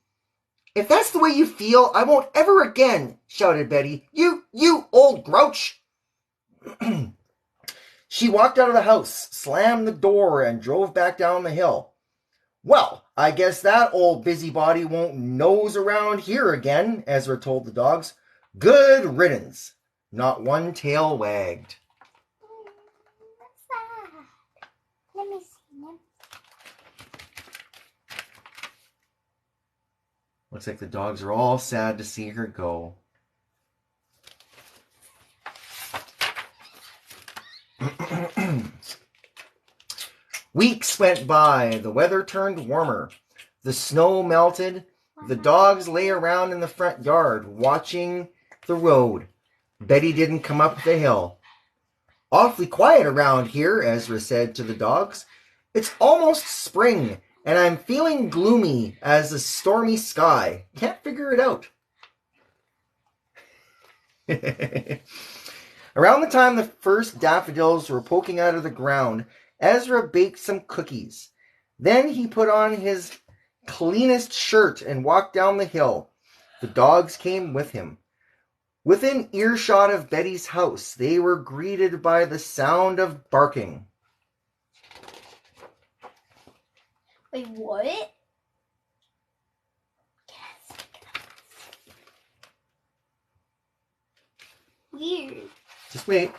If that's the way you feel, I won't ever again, shouted Betty. You old grouch. She walked out of the house, slammed the door, and drove back down the hill. Well, I guess that old busybody won't nose around here again, Ezra told the dogs. Good riddance. Not one tail wagged. What's that? Let me see. Looks like the dogs are all sad to see her go. Weeks went by. The weather turned warmer. The snow melted. The dogs lay around in the front yard, watching the road. Betty didn't come up the hill. Awfully quiet around here, Ezra said to the dogs. It's almost spring, and I'm feeling gloomy as a stormy sky. Can't figure it out. Around the time the first daffodils were poking out of the ground, Ezra baked some cookies. Then he put on his cleanest shirt and walked down the hill. The dogs came with him. Within earshot of Betty's house, they were greeted by the sound of barking. Wait, what? Yes. Weird. Just wait.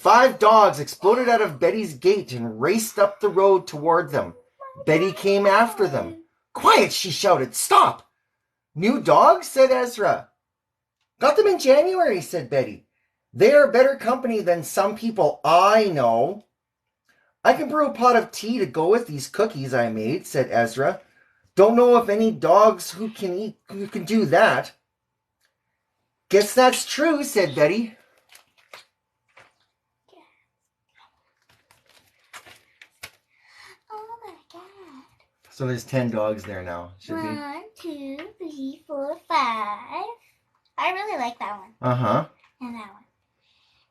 5 dogs exploded out of Betty's gate and raced up the road toward them. Betty came after them. Quiet, she shouted. Stop! New dogs? Said Ezra. Got them in January, said Betty. They are better company than some people I know. I can brew a pot of tea to go with these cookies I made, said Ezra. Don't know of any dogs who can do that. Guess that's true, said Betty. Oh my god. So there's 10 dogs there now. Should be. 1, 2, 3, 4, 5. I really like that one. Uh-huh. And that one.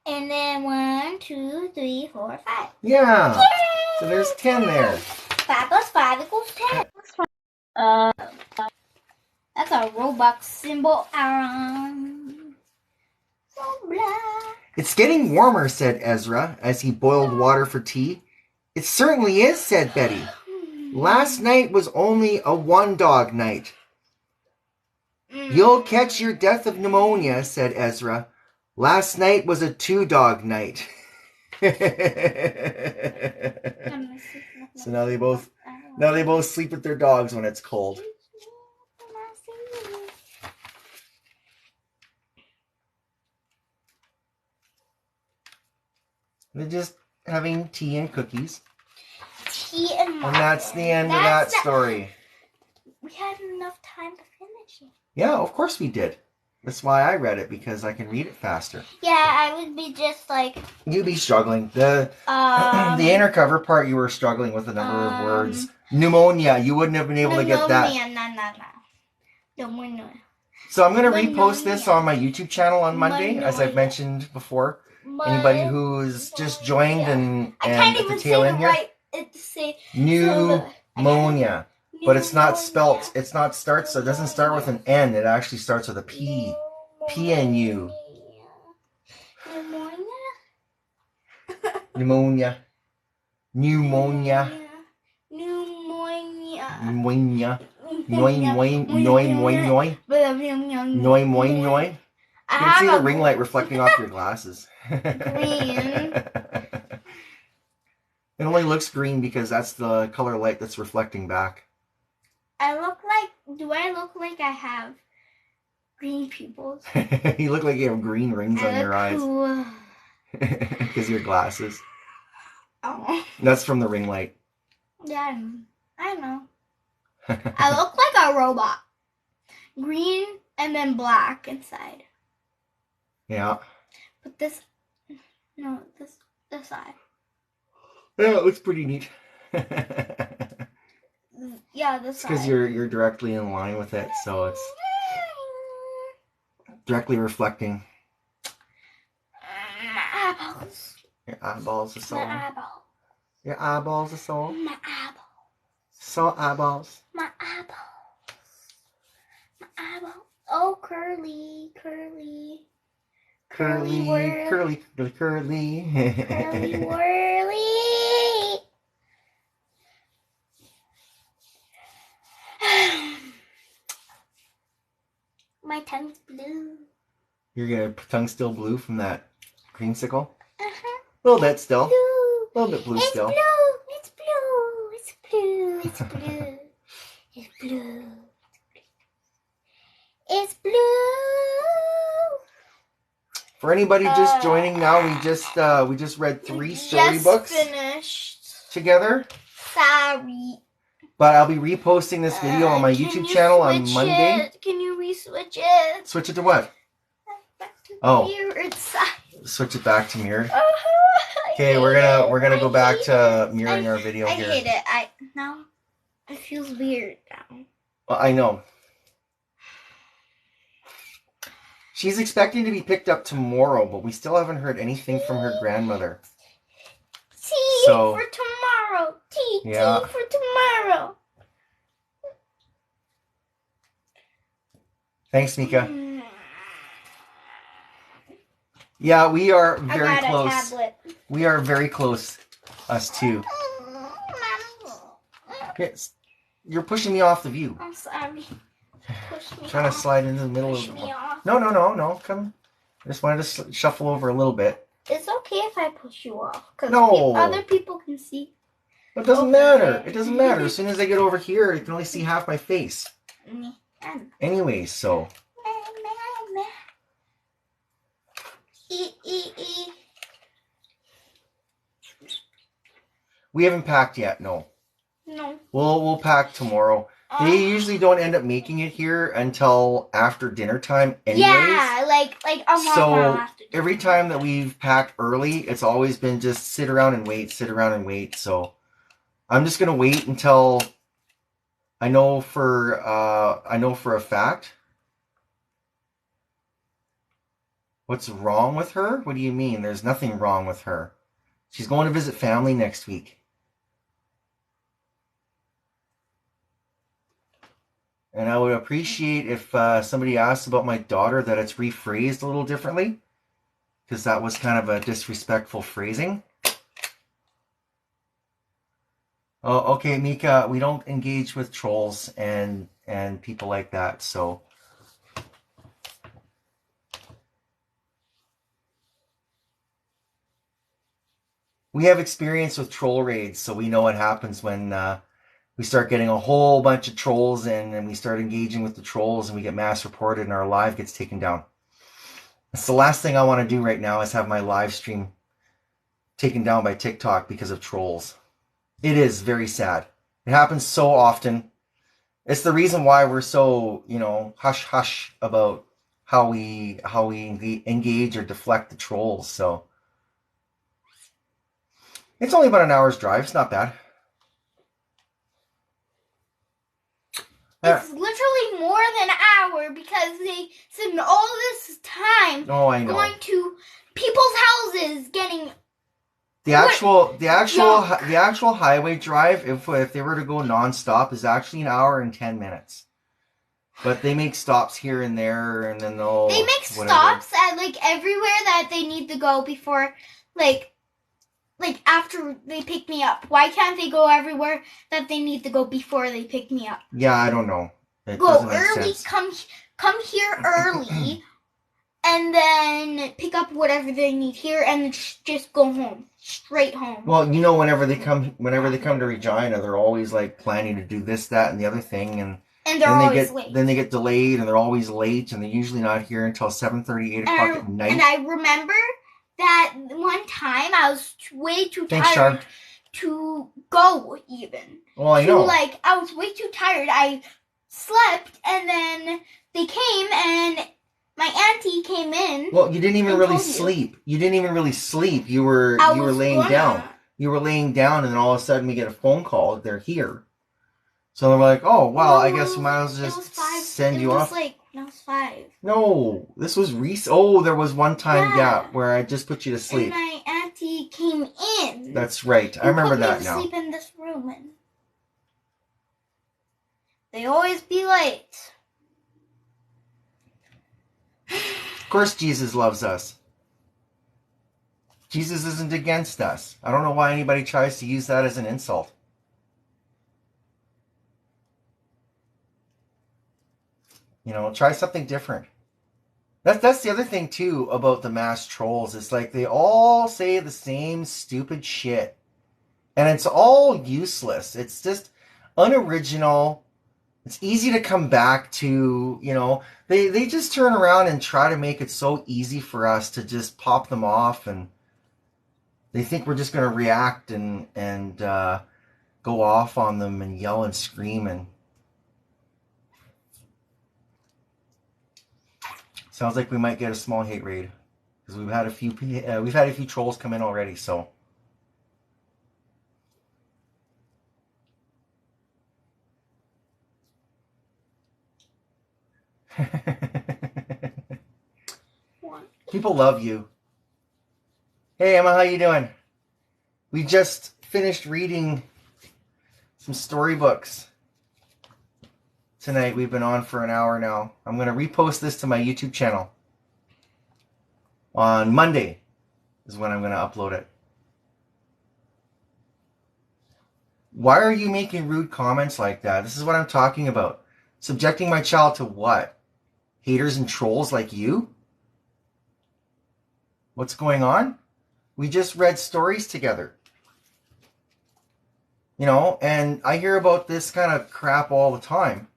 And then 1, 2, 3, 4, 5. Yeah. Yay! So there's 10 there. 5 plus 5 equals 10. That's a Robux symbol. It's getting warmer, said Ezra, as he boiled water for tea. It certainly is, said Betty. Last night was only a 1-dog night. You'll catch your death of pneumonia, said Ezra. Last night was a 2-dog night. So now they both sleep with their dogs when it's cold. They're just having tea and cookies. Tea and water. And that's the end of that story. We had enough time to finish it. Yeah, of course we did. That's why I read it, because I can read it faster. Yeah, I would be just like... You'd be struggling. The inner cover part, you were struggling with a number of words. Pneumonia, you wouldn't have been able to get that. Pneumonia. So I'm going to repost this on my YouTube channel on Monday, as I've mentioned before. Anybody who's just joined and at the tail end here. Pneumonia. But it's not spelt. It's not starts. So it doesn't start with an N. It actually starts with a P. P-N-U. Pneumonia. Pneumonia. Pneumonia. Noi, moi, noi, moi, noi. Noi, moi, noi. You can see the ring light reflecting off your glasses. Green. It only looks green because that's the color light that's reflecting back. Do I look like I have green pupils? You look like you have green rings on your eyes. Cool. Because of your glasses. Oh. That's from the ring light. Yeah, I know. I look like a robot. Green and then black inside. Yeah. But this side. Yeah, it looks pretty neat. Yeah, this side. Because you're directly in line with it, so it's directly reflecting. My eyeballs. Your eyeballs are so. My eyeballs. Your eyeballs are so. My eyeballs. So eyeballs. My eyeballs. My eyeballs. Oh, curly, curly. Curly, curly, curly, curly. Curly whirly. My tongue's blue. Your tongue still blue from that creamsicle? Uh-huh. A little bit still. Blue. A little bit blue It's still. blue. It's blue. It's blue. It's blue. It's blue. It's blue. For anybody just joining now, we just read 3 storybooks Finished. together. Sorry. But I'll be reposting this video on my YouTube channel on Monday. Can you re-switch it? Switch it to what? Back to Oh. mirrored side. Switch it back to mirrored. Okay, we're gonna go back to mirroring our video I here. hate it. Now it feels weird now. Well, I know. She's expecting to be picked up tomorrow, but we still haven't heard anything from her grandmother. Tea So- for tomorrow. Tea Yeah. for tomorrow. Thanks, Mika. Yeah, we are I very got close. a tablet. We are very close, us two. Yes. You're pushing me off the view. I'm sorry. Push me Trying to off. slide into the middle Push of me off. No, come. I just wanted to shuffle over a little bit. It's okay if I push you off. Because No. other people can see. It doesn't matter. It doesn't matter. As soon as I get over here, you can only see half my face. Anyway, so. We haven't packed yet, no. No. We'll pack tomorrow. They usually don't end up making it here until after dinner time anyways. Yeah, like a month after. So every time that we've packed early, it's always been just sit around and wait. So I'm just gonna wait until I know for a fact. What's wrong with her? What do you mean? There's nothing wrong with her. She's going to visit family next week. And I would appreciate if somebody asked about my daughter that it's rephrased a little differently. Because that was kind of a disrespectful phrasing. Oh, okay, Mika, we don't engage with trolls and people like that, so. We have experience with troll raids, so we know what happens when we start getting a whole bunch of trolls in and we start engaging with the trolls and we get mass reported and our live gets taken down. That's the last thing I want to do right now is have my live stream taken down by TikTok because of trolls. It is very sad. It happens so often. It's the reason why we're so, hush-hush about how we engage or deflect the trolls, so. It's only about an hour's drive. It's not bad. It's literally more than an hour because they spend all this time going to people's houses getting the actual highway drive. If they were to go nonstop, is actually an hour and 10 minutes. But they make stops here and there, and then they make stops at everywhere that they need to go before after they pick me up. Why can't they go everywhere that they need to go before they pick me up? Yeah, I don't know. Go early, come here early, and then pick up whatever they need here, and just go home, straight home. Well, whenever they come to Regina, they're always planning to do this, that, and the other thing, and they're always late. Then they get delayed, and they're always late, and they're usually not here until 7:30, 8 o'clock at night. And I remember that one time I was way too tired to go even. Well, I know. I was way too tired. I slept, and then they came, and my auntie came in. Well, you didn't even really sleep. You didn't even really sleep. You were laying down. You were laying down, and then all of a sudden we get a phone call. They're here. So they're like, oh, wow, I guess we might as well just send you off. That was 5. No, this was recent. Oh, there was one time, where I just put you to sleep. And my auntie came in. That's right. I remember that now. Sleep in this room, and they always be late. Of course, Jesus loves us. Jesus isn't against us. I don't know why anybody tries to use that as an insult. Try something different. That's the other thing, too, about the mass trolls. It's they all say the same stupid shit. And it's all useless. It's just unoriginal. It's easy to come back to, They just turn around and try to make it so easy for us to just pop them off. And they think we're just going to react and go off on them and yell and scream and sounds like we might get a small hate raid because we've had a few trolls come in already. So people love you. Hey Emma, how you doing? We just finished reading some storybooks. Tonight, we've been on for an hour now. I'm going to repost this to my YouTube channel. On Monday is when I'm going to upload it. Why are you making rude comments like that? This is what I'm talking about. Subjecting my child to what? Haters and trolls like you? What's going on? We just read stories together. You know, and I hear about this kind of crap all the time.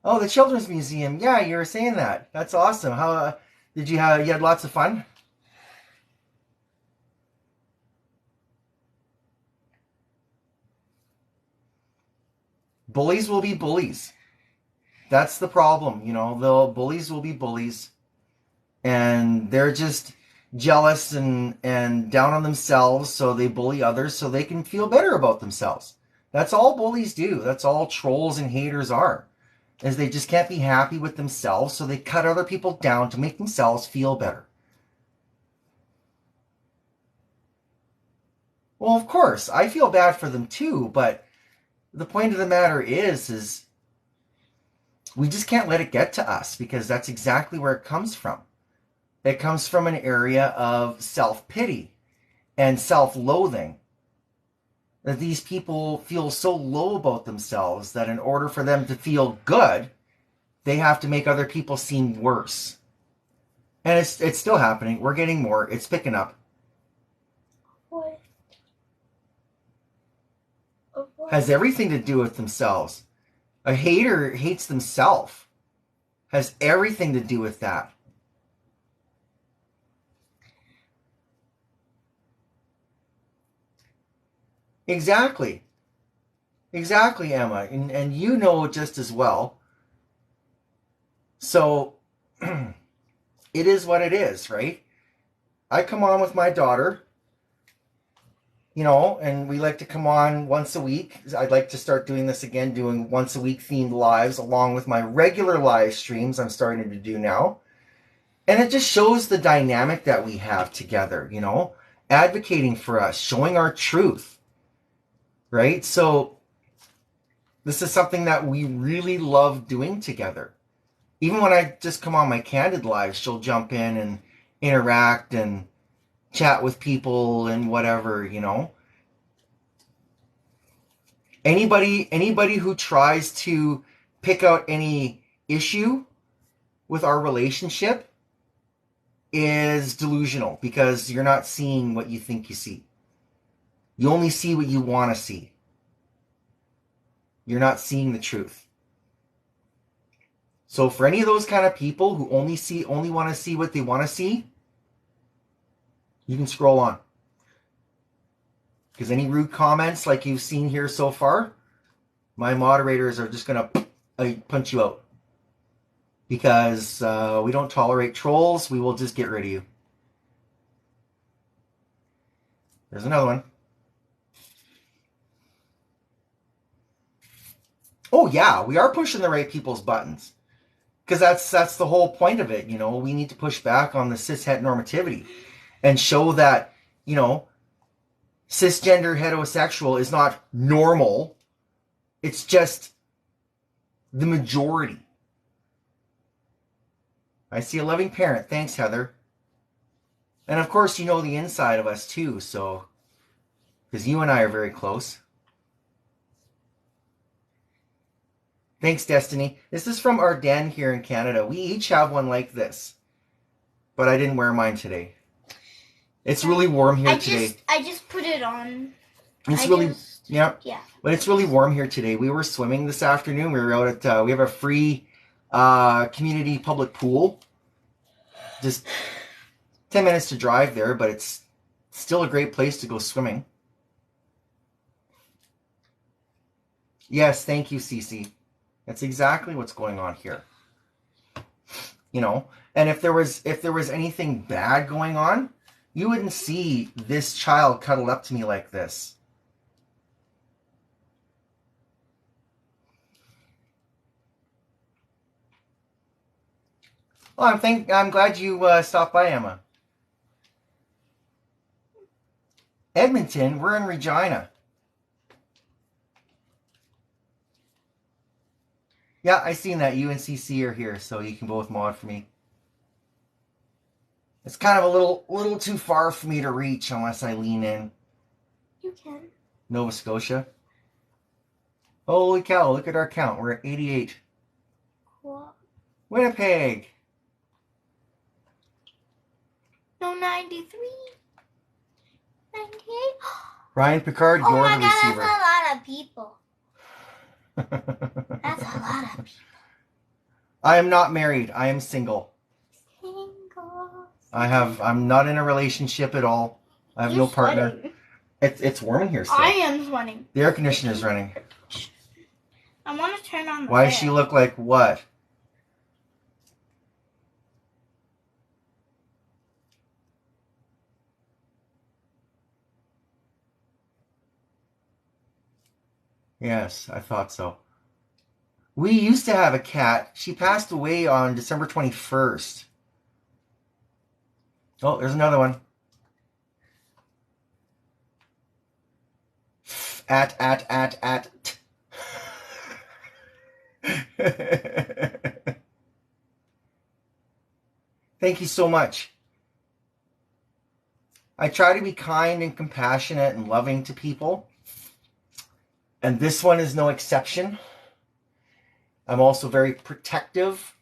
Oh, the Children's Museum. Yeah, you were saying that. That's awesome. How did you have? You had lots of fun? Bullies will be bullies. That's the problem. You know, the bullies will be bullies. And they're just jealous and down on themselves, so they bully others so they can feel better about themselves. That's all bullies do. That's all trolls and haters are. Is they just can't be happy with themselves, so they cut other people down to make themselves feel better. Well, of course, I feel bad for them too, but the point of the matter is we just can't let it get to us, because that's exactly where it comes from. It comes from an area of self-pity and self-loathing. That these people feel so low about themselves that in order for them to feel good, they have to make other people seem worse. And it's still happening. We're getting more. It's picking up. What? Has everything to do with themselves. A hater hates themselves. Has everything to do with that. Exactly. Exactly, Emma. And you know just as well. So, it is what it is, right? I come on with my daughter, you know, and we like to come on once a week. I'd like to start doing this again, doing once a week themed lives along with my regular live streams I'm starting to do now. And it just shows the dynamic that we have together, you know, advocating for us, showing our truth, right? So this is something that we really love doing together. Even when I just come on my candid lives, she'll jump in and interact and chat with people and whatever, you know. Anybody who tries to pick out any issue with our relationship is delusional, because you're not seeing what you think you see. You only see what you want to see. You're not seeing the truth. So for any of those kind of people who only want to see what they want to see, you can scroll on. Because any rude comments like you've seen here so far, my moderators are just going to punch you out. Because we don't tolerate trolls. We will just get rid of you. There's another one. Oh yeah, we are pushing the right people's buttons. Because that's the whole point of it, you know. We need to push back on the cishet normativity and show that, you know, cisgender heterosexual is not normal. It's just the majority. I see a loving parent. Thanks, Heather. And of course, you know the inside of us too, so, because you and I are very close. Thanks, Destiny. This is from Ardennes here in Canada. We each have one like this, but I didn't wear mine today. It's really warm here today. I just put it on. Yeah. Yeah. But it's really warm here today. We were swimming this afternoon. We were out at, we have a free community public pool. Just 10 minutes to drive there, but it's still a great place to go swimming. Yes, thank you, Cece. That's exactly what's going on here. You know, and if there was anything bad going on, you wouldn't see this child cuddle up to me like this. Well, I'm glad you stopped by, Emma. Edmonton, we're in Regina. Yeah, I seen that. You and CC are here, so you can both mod for me. It's kind of a little too far for me to reach unless I lean in. You can. Nova Scotia. Holy cow, look at our count. We're at 88. Cool. Winnipeg. No, 93. 98. Ryan Picard, Oh you're my the God, receiver. that's a lot of people. That's a lot of people. I am not married. I am single. Single. I'm not in a relationship at all. I have no partner. Sweating. It's warm in here still. I am sweating. The air conditioner's running. I want to turn on the Why fan. does she look like what? Yes, I thought so. We used to have a cat. She passed away on December 21st. Oh, there's another one. At. Thank you so much. I try to be kind and compassionate and loving to people. And this one is no exception. I'm also very protective,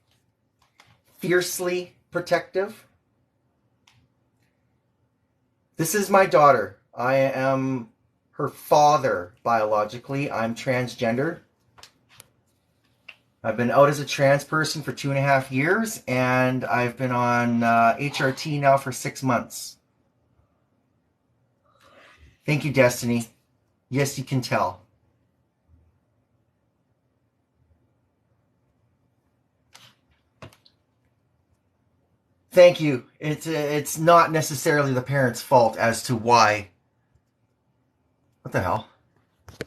fiercely protective. This is my daughter. I am her father biologically. I'm transgender. I've been out as a trans person for 2.5 years, and I've been on HRT now for 6 months. Thank you, Destiny. Yes, you can tell. Thank you. It's not necessarily the parents' fault as to why. What the hell?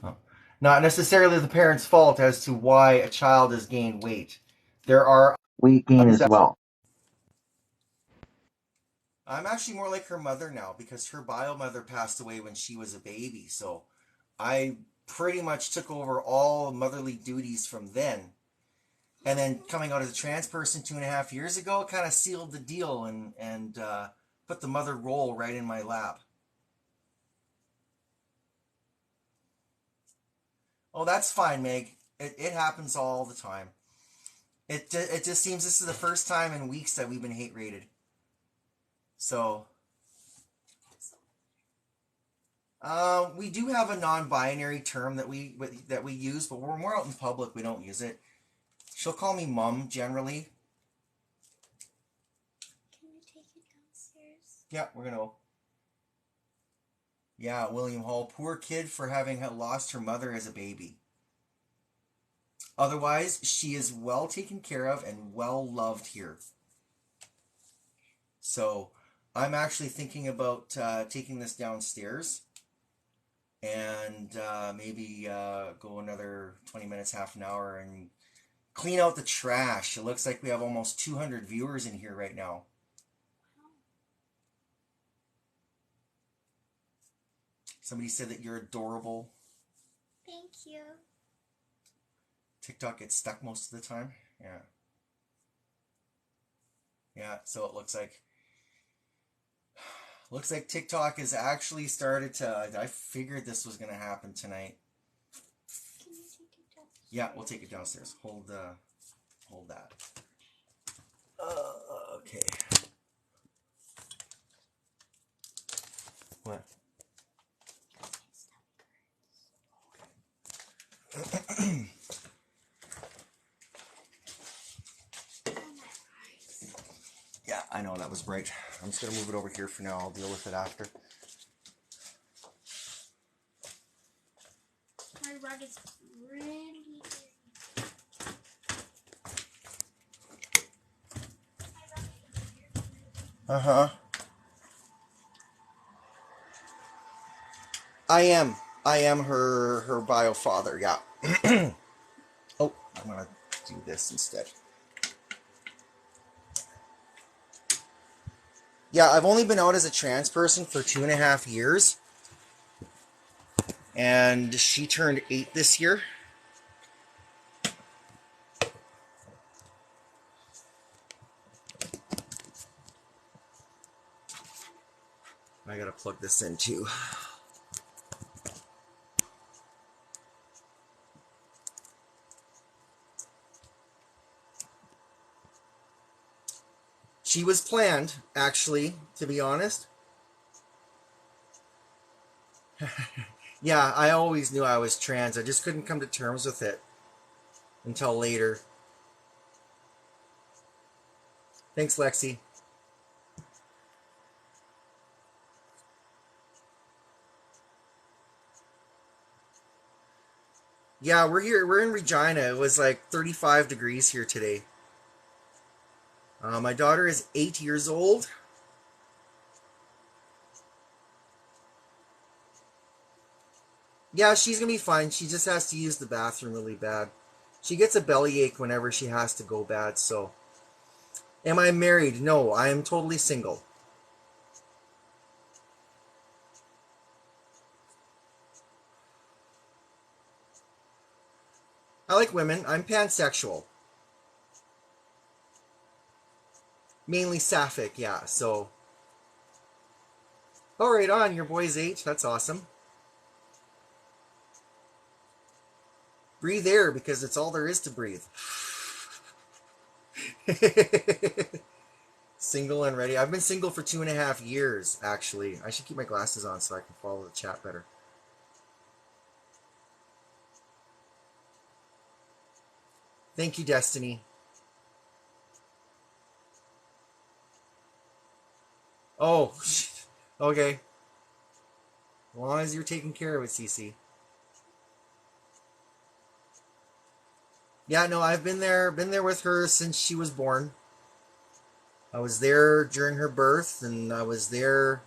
Oh. Not necessarily the parents' fault as to why a child has gained weight. There are weight gain as well. I'm actually more like her mother now because her bio mother passed away when she was a baby. So I pretty much took over all motherly duties from then. And then coming out as a trans person 2.5 years ago, kind of sealed the deal and put the mother role right in my lap. Oh, that's fine, Meg. It happens all the time. It just seems this is the first time in weeks that we've been hate rated. So, we do have a non-binary term that we use, but when we're out in public, we don't use it. She'll call me Mum generally. Can you take it downstairs? Yeah, we're gonna. Yeah, William Hall, poor kid for having lost her mother as a baby. Otherwise, she is well taken care of and well loved here. So, I'm actually thinking about taking this downstairs and maybe go another 20 minutes, half an hour, and clean out the trash. It looks like we have almost 200 viewers in here right now. Somebody said that you're adorable. Thank you. TikTok gets stuck most of the time. Yeah. Yeah, so it looks like TikTok has actually started to. I figured this was going to happen tonight. Can you take it downstairs? Yeah, we'll take it downstairs. Hold that. Okay. What? Yeah, I know that was bright. I'm just going to move it over here for now. I'll deal with it after. My rug is really Uh-huh. I am her bio father, yeah. Oh, I'm going to do this instead. Yeah, I've only been out as a trans person for 2.5 years. And she turned 8 this year. I gotta plug this in too. She was planned, actually, to be honest. Yeah, I always knew I was trans. I just couldn't come to terms with it until later. Thanks, Lexi. Yeah, we're here. We're in Regina. It was like 35 degrees here today. My daughter is 8 years old. Yeah, she's going to be fine. She just has to use the bathroom really bad. She gets a bellyache whenever she has to go bad, so. Am I married? No, I am totally single. I like women. I'm pansexual. Mainly sapphic, yeah, so. Oh, right on. Your boy's 8. That's awesome. Breathe air because it's all there is to breathe. Single and ready. I've been single for 2.5 years, actually. I should keep my glasses on so I can follow the chat better. Thank you, Destiny. Oh, okay. As long as you're taking care of it, Cece. Yeah, no, I've been there with her since she was born. I was there during her birth, and I was there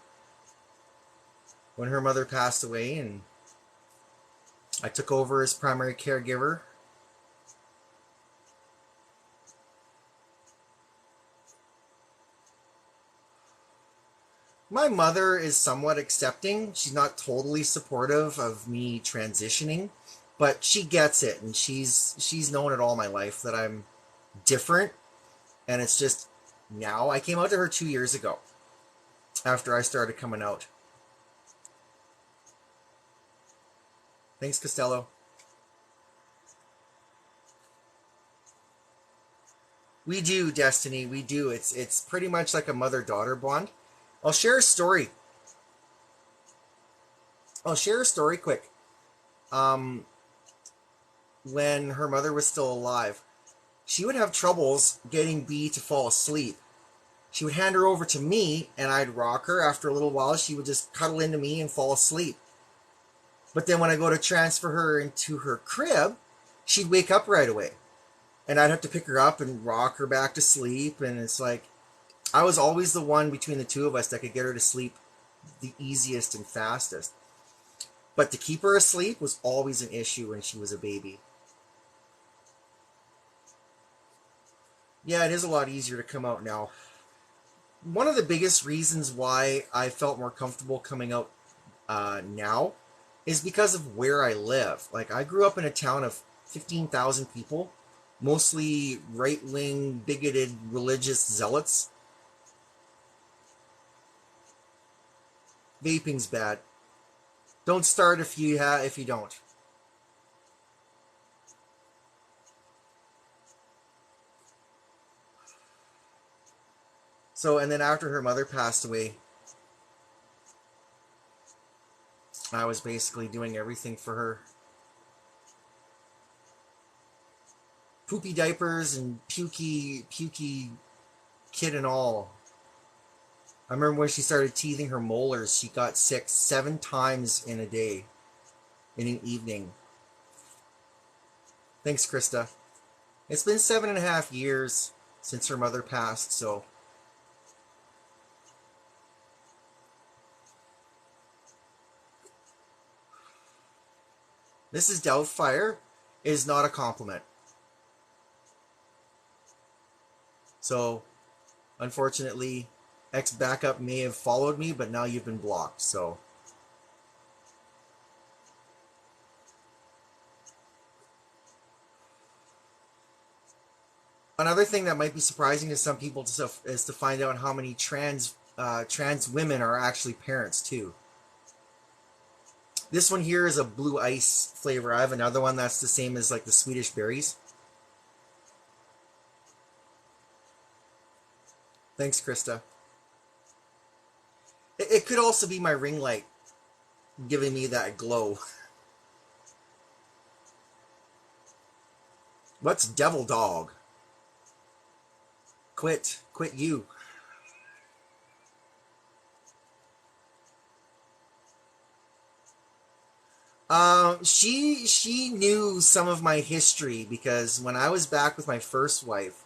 when her mother passed away, and I took over as primary caregiver. My mother is somewhat accepting. She's not totally supportive of me transitioning, but she gets it, and she's known it all my life that I'm different, and it's just now. I came out to her 2 years ago after I started coming out. Thanks, Costello. We do, Destiny. We do. It's pretty much like a mother-daughter bond. I'll share a story. Quick. When her mother was still alive, she would have troubles getting B to fall asleep. She would hand her over to me, and I'd rock her. After a little while, she would just cuddle into me and fall asleep. But then when I go to transfer her into her crib, she'd wake up right away. And I'd have to pick her up and rock her back to sleep. And it's like, I was always the one between the two of us that could get her to sleep the easiest and fastest. But to keep her asleep was always an issue when she was a baby. Yeah, it is a lot easier to come out now. One of the biggest reasons why I felt more comfortable coming out now is because of where I live. Like, I grew up in a town of 15,000 people, mostly right-wing, bigoted, religious zealots. Vaping's bad. Don't start if you don't. So, and then after her mother passed away, I was basically doing everything for her. Poopy diapers and pukey kid and all. I remember when she started teething her molars, she got sick 7 times in a day, in an evening. Thanks, Krista. It's been 7.5 years since her mother passed, so. Mrs. Doubtfire is not a compliment. So, unfortunately, ex-backup may have followed me, but now you've been blocked, so. Another thing that might be surprising to some people is to find out how many trans women are actually parents, too. This one here is a blue ice flavor. I have another one that's the same as like the Swedish berries. Thanks, Krista. It could also be my ring light giving me that glow. What's devil dog? Quit you. She knew some of my history because when I was back with my first wife,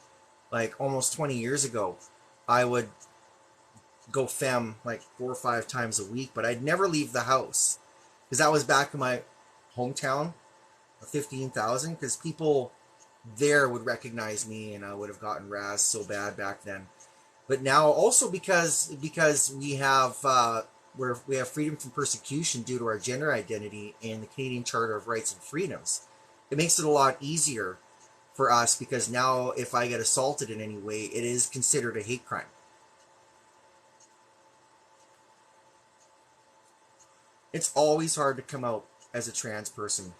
like almost 20 years ago, I would go femme like 4 or 5 times a week, but I'd never leave the house because that was back in my hometown of 15,000, because people there would recognize me and I would have gotten razzed so bad back then. But now also because we have we have freedom from persecution due to our gender identity in the Canadian Charter of Rights and Freedoms, it makes it a lot easier for us, because now if I get assaulted in any way, it is considered a hate crime. It's always hard to come out as a trans person.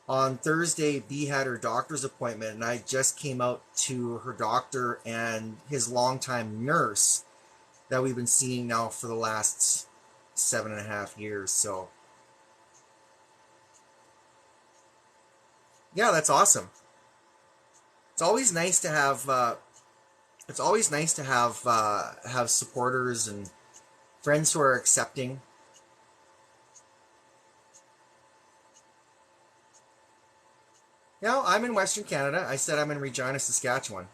On Thursday, B had her doctor's appointment, and I just came out to her doctor and his longtime nurse that we've been seeing now for the last 7.5 years. So, yeah, that's awesome. It's always nice to have. It's always nice to have supporters and friends who are accepting. I'm in Western Canada. I said I'm in Regina, Saskatchewan.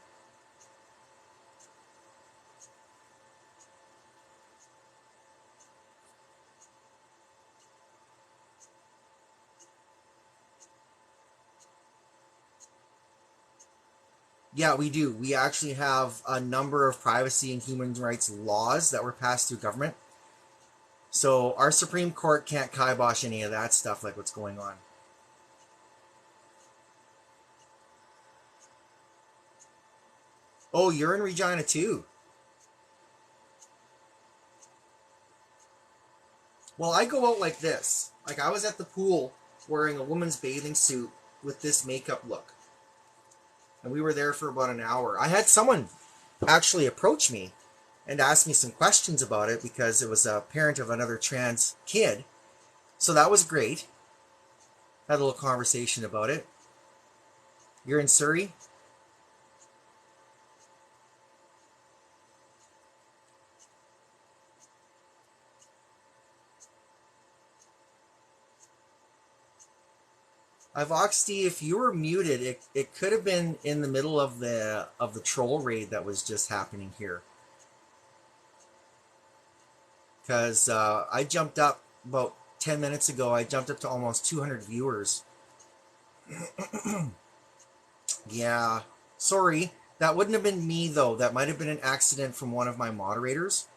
Yeah, we do. We actually have a number of privacy and human rights laws that were passed through government. So our Supreme Court can't kibosh any of that stuff, like what's going on. Oh, you're in Regina too. Well, I go out like this. Like I was at the pool wearing a woman's bathing suit with this makeup look. And we were there for about an hour. I had someone actually approach me and ask me some questions about it because it was a parent of another trans kid. So that was great. Had a little conversation about it. You're in Surrey? Voxty, if you were muted, it could have been in the middle of the troll raid that was just happening here. Because I jumped up about 10 minutes ago. I jumped up to almost 200 viewers. Yeah, sorry. That wouldn't have been me, though. That might have been an accident from one of my moderators.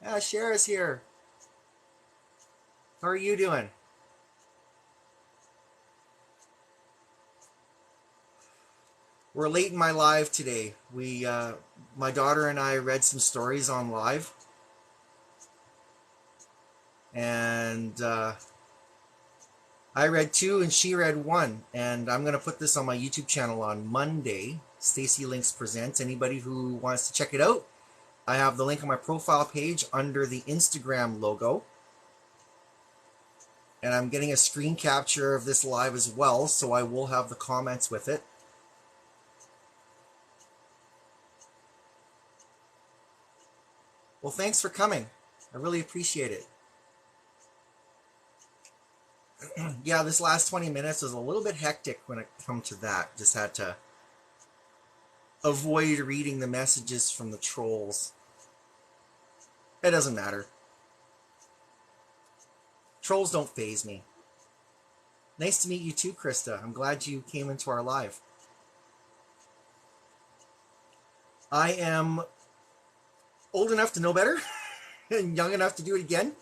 Yeah, Shara's here. How are you doing? We're late in my live today. My daughter and I read some stories on live. And I read 2 and she read 1. And I'm going to put this on my YouTube channel on Monday. Stacy Links Presents. Anybody who wants to check it out, I have the link on my profile page under the Instagram logo. And I'm getting a screen capture of this live as well, so I will have the comments with it. Well, thanks for coming. I really appreciate it. Yeah, this last 20 minutes was a little bit hectic when it comes to that. Just had to avoid reading the messages from the trolls. It doesn't matter. Trolls don't faze me. Nice to meet you too, Krista. I'm glad you came into our live. I am old enough to know better and young enough to do it again.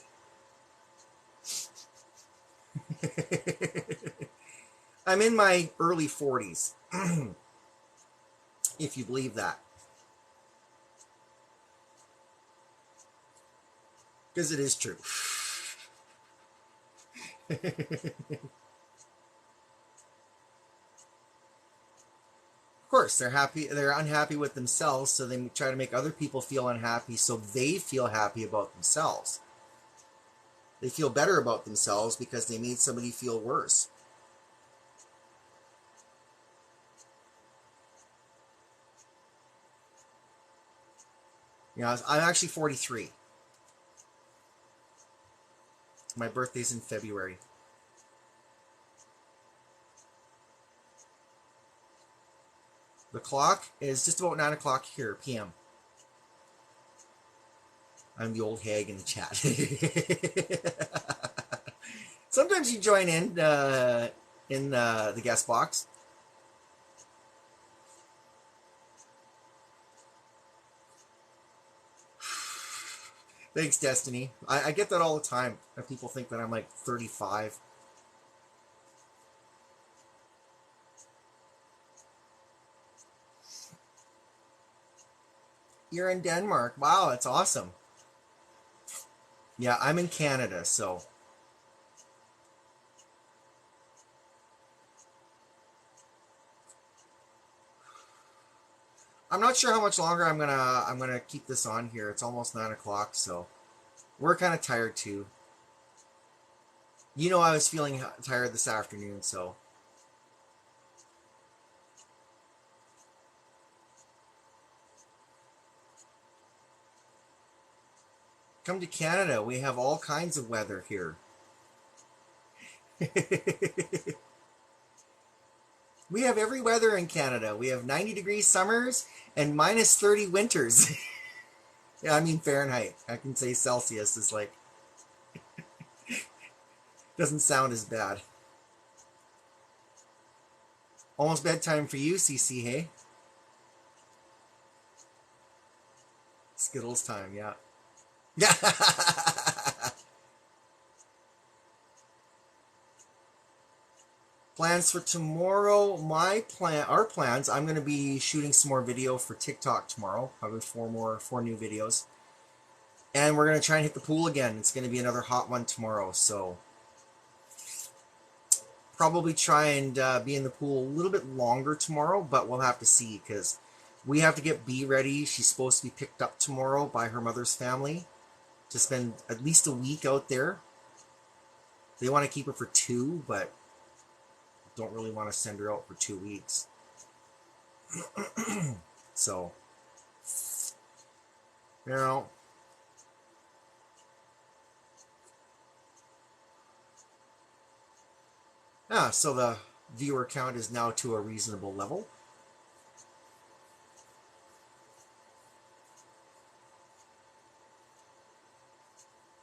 I'm in my early 40s, if you believe that. Because it is true. course, they're unhappy with themselves, so they try to make other people feel unhappy so they feel happy about themselves. They feel better about themselves because they made somebody feel worse. Yeah, I'm actually 43. My birthday's in February. The clock is just about 9 o'clock here, p.m. I'm the old hag in the chat. Sometimes you join in the guest box. Thanks, Destiny. I get that all the time. People think that I'm like 35. You're in Denmark. Wow, that's awesome. Yeah, I'm in Canada, so. I'm not sure how much longer I'm gonna keep this on here. It's almost 9 o'clock, so we're kind of tired too. You know, I was feeling tired this afternoon, so. Come to Canada. We have all kinds of weather here. We have every weather in Canada. We have 90-degree summers and minus 30 winters. Yeah, I mean Fahrenheit. I can say Celsius is like, doesn't sound as bad. Almost bedtime for you, CC, hey? Skittles time, yeah. Plans for tomorrow. Our plans. I'm going to be shooting some more video for TikTok tomorrow. Probably four new videos. And we're going to try and hit the pool again. It's going to be another hot one tomorrow. So probably try and be in the pool a little bit longer tomorrow, but we'll have to see because we have to get B ready. She's supposed to be picked up tomorrow by her mother's family to spend at least a week out there. They want to keep her for 2, but don't really want to send her out for 2 weeks. So, you know. Yeah, so the viewer count is now to a reasonable level.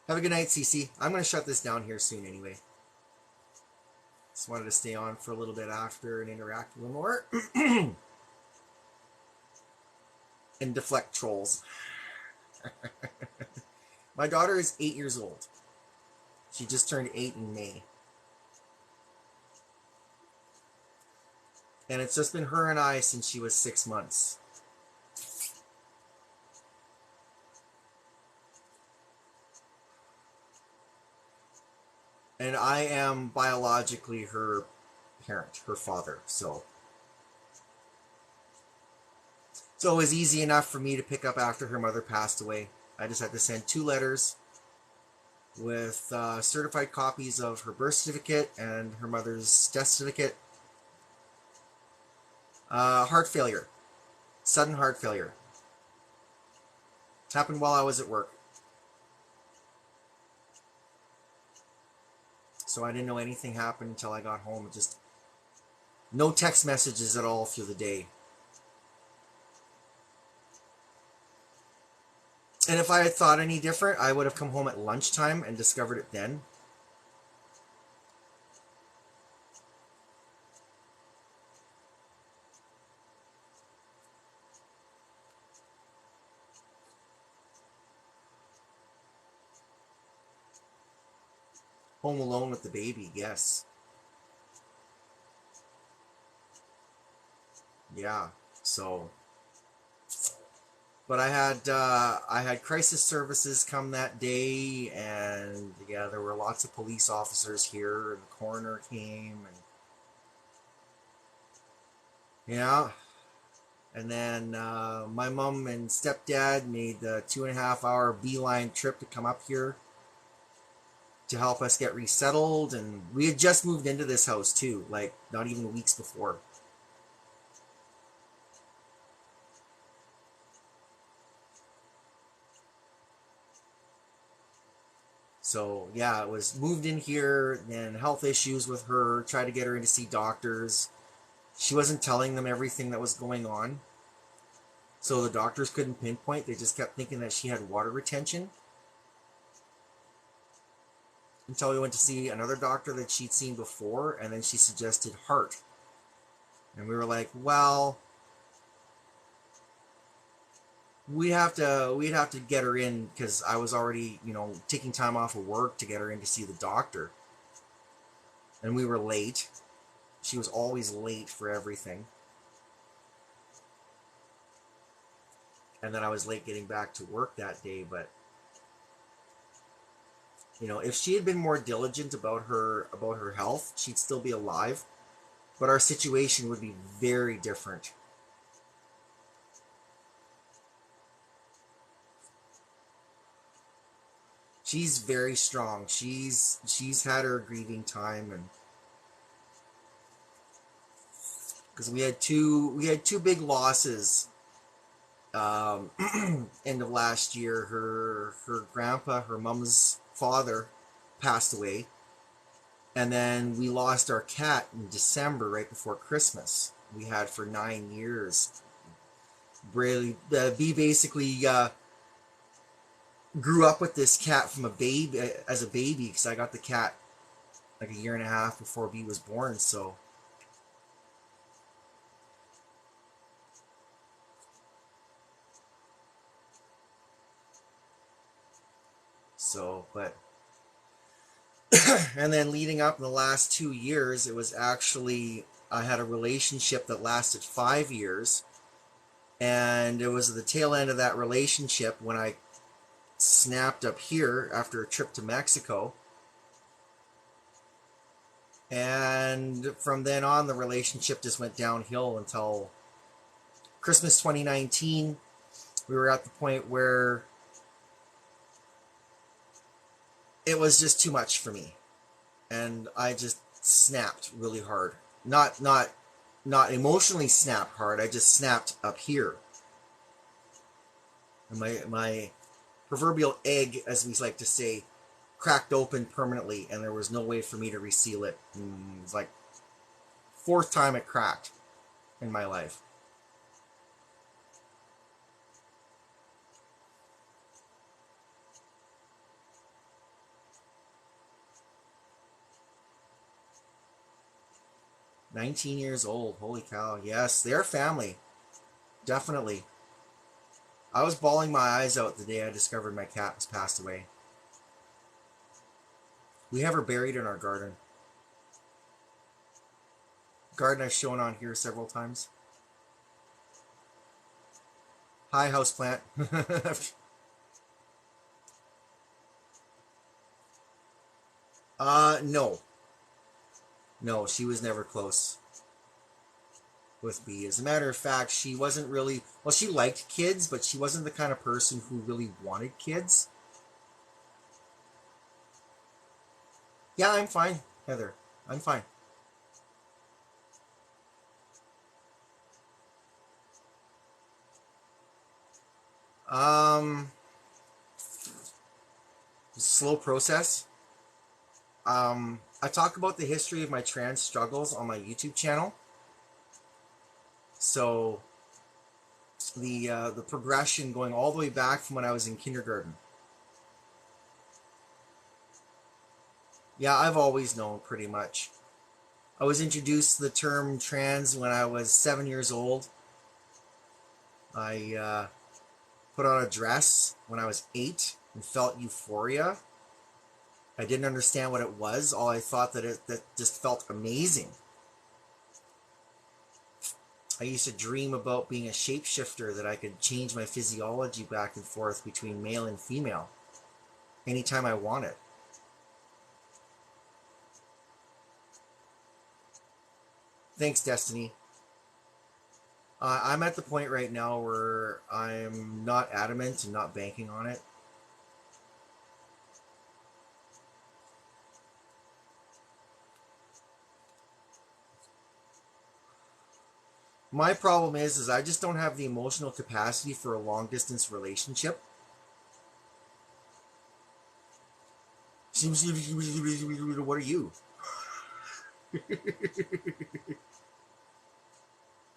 Have a good night, Cece. I'm going to shut this down here soon anyway. Just wanted to stay on for a little bit after and interact a little more. And deflect trolls. My daughter is 8 years old. She just turned 8 in May. And it's just been her and I since she was 6 months. And I am biologically her parent, her father, so. So it was easy enough for me to pick up after her mother passed away. I just had to send 2 letters with certified copies of her birth certificate and her mother's death certificate. Heart failure. Sudden heart failure. It happened while I was at work. So I didn't know anything happened until I got home. Just no text messages at all through the day. And if I had thought any different, I would have come home at lunchtime and discovered it then. Home alone with the baby, yes. Yeah, so. But I had crisis services come that day, and yeah, there were lots of police officers here, and the coroner came, and yeah, And then my mom and stepdad made the 2.5 hour beeline trip to come up here to help us get resettled. And we had just moved into this house too, like not even weeks before. So yeah, it was moved in here, and health issues with her, tried to get her in to see doctors. She wasn't telling them everything that was going on. So the doctors couldn't pinpoint. They just kept thinking that she had water retention. Until we went to see another doctor that she'd seen before, and then she suggested heart. And we were like, well, we'd have to get her in, because I was already, taking time off of work to get her in to see the doctor. And we were late. She was always late for everything. And then I was late getting back to work that day. But if she had been more diligent about her health, she'd still be alive. But our situation would be very different. She's very strong. She's had her grieving time, and because we had two big losses end of last year. Her grandpa, her mom's father, passed away, and then we lost our cat in December, right before Christmas. We had for 9 years. Really, B basically grew up with this cat from as a baby, because I got the cat like 1.5 years before B was born. But and then leading up in the last 2 years, it was actually, I had a relationship that lasted 5 years, and it was at the tail end of that relationship when I snapped up here after a trip to Mexico. And from then on, the relationship just went downhill until Christmas 2019. We were at the point where it was just too much for me, and I just snapped really hard. Not emotionally snapped hard. I just snapped up here. And my proverbial egg, as we like to say, cracked open permanently, and there was no way for me to reseal it. And it was like 4th time it cracked in my life. "19 years old. Holy cow. Yes, they're family. Definitely. I was bawling my eyes out the day I discovered my cat was passed away. We have her buried in our garden. Garden I've shown on here several times. Hi, houseplant. No. No, she was never close with B. As a matter of fact, she wasn't really, well, she liked kids, but she wasn't the kind of person who really wanted kids. Yeah, I'm fine, Heather. I'm fine. Slow process. I talk about the history of my trans struggles on my YouTube channel. So the progression going all the way back from when I was in kindergarten. Yeah, I've always known, pretty much. I was introduced to the term trans when I was 7 years old. I put on a dress when I was 8 and felt euphoria. I didn't understand what it was. All I thought that just felt amazing. I used to dream about being a shapeshifter, that I could change my physiology back and forth between male and female anytime I wanted. Thanks, Destiny. I'm at the point right now where I'm not adamant and not banking on it. My problem is I just don't have the emotional capacity for a long distance relationship. What are you?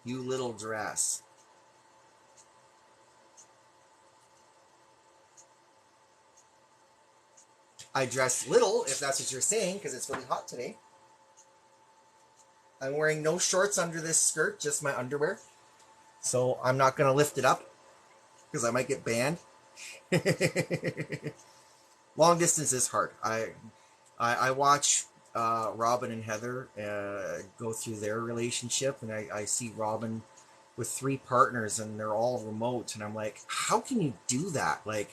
You little dress. I dress little, if that's what you're saying, because it's really hot today. I'm wearing no shorts under this skirt, just my underwear. So I'm not going to lift it up because I might get banned. Long distance is hard. I watch Robin and Heather go through their relationship, and I see Robin with 3 partners, and they're all remote, and I'm like, how can you do that? Like,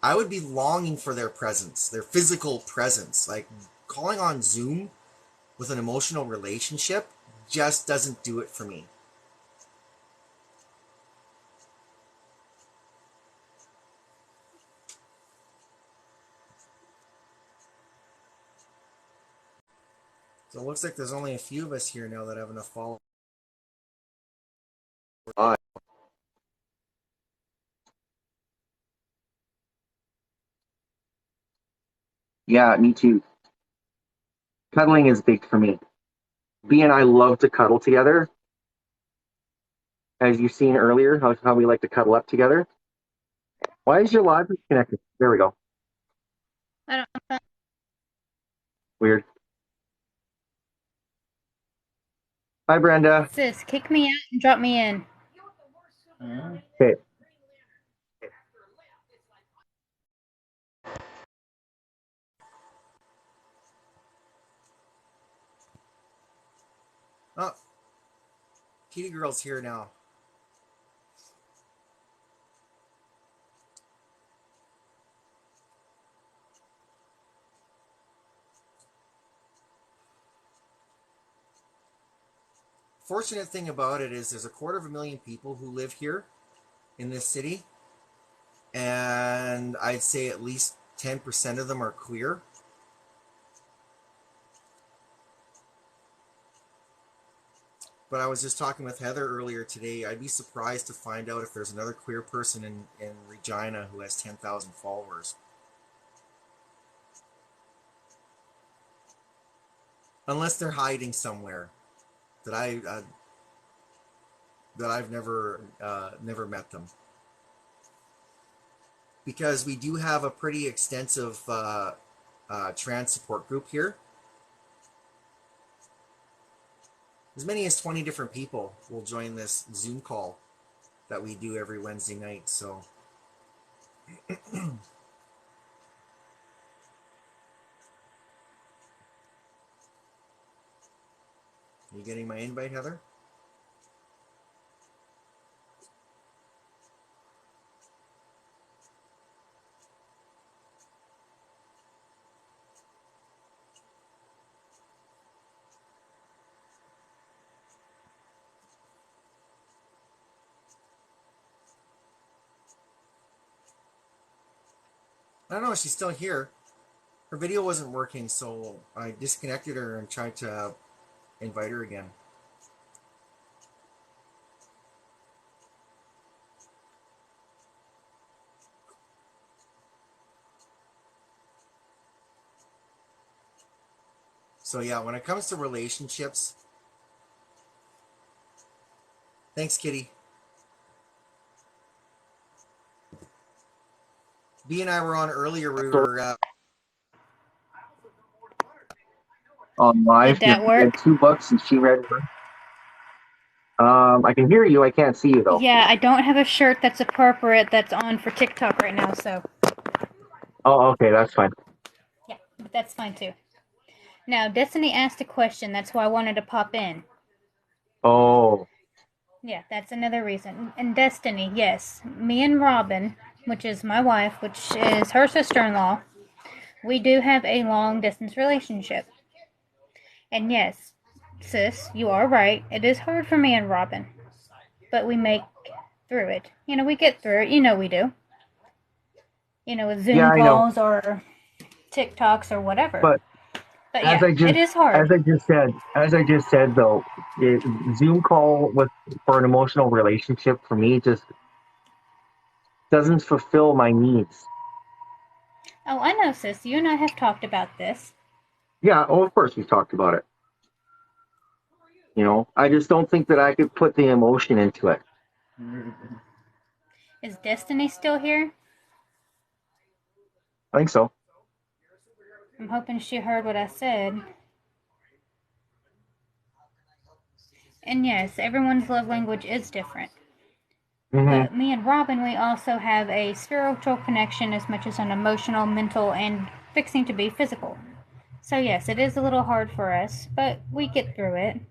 I would be longing for their presence, their physical presence. Like, calling on Zoom with an emotional relationship just doesn't do it for me. So it looks like there's only a few of us here now that have enough followers. Yeah, me too. Cuddling is big for me. B and I love to cuddle together. As you've seen earlier, how we like to cuddle up together. Why is your live connected? There we go. I don't. Weird. Hi, Brenda. Sis, kick me out and drop me in. Okay. Oh, Kitty Girl's here now. Fortunate thing about it is there's 250,000 people who live here in this city, and I'd say at least 10% of them are queer. But I was just talking with Heather earlier today. I'd be surprised to find out if there's another queer person in Regina who has 10,000 followers. Unless they're hiding somewhere that I've never met them. Because we do have a pretty extensive trans support group here. As many as 20 different people will join this Zoom call that we do every Wednesday night. So you getting my invite, Heather? I don't know if she's still here. Her video wasn't working, so I disconnected her and tried to invite her again. So yeah, when it comes to relationships, thanks, Kitty. B and I were on earlier. We were on live. Did that work? 2 books and she read. I can hear you. I can't see you though. Yeah, I don't have a shirt that's appropriate that's on for TikTok right now, so. Oh, okay, that's fine. Yeah, but that's fine too. Now, Destiny asked a question. That's why I wanted to pop in. Oh. Yeah, that's another reason. And Destiny, yes, me and Robin, which is my wife, which is her sister-in-law, we do have a long-distance relationship. And yes, sis, you are right. It is hard for me and Robin. but we make through it. You know, we get through it. You know we do. You know, with Zoom calls or TikToks or whatever. But yeah, it is hard. As I just said though, Zoom call for an emotional relationship for me just doesn't fulfill my needs. Oh, I know, sis. You and I have talked about this. Yeah, of course we've talked about it. You know, I just don't think that I could put the emotion into it. Is Destiny still here? I think so. I'm hoping she heard what I said. And yes, everyone's love language is different. Mm-hmm. But me and Robin, we also have a spiritual connection as much as an emotional, mental, and fixing to be physical. So yes, it is a little hard for us, but we get through it.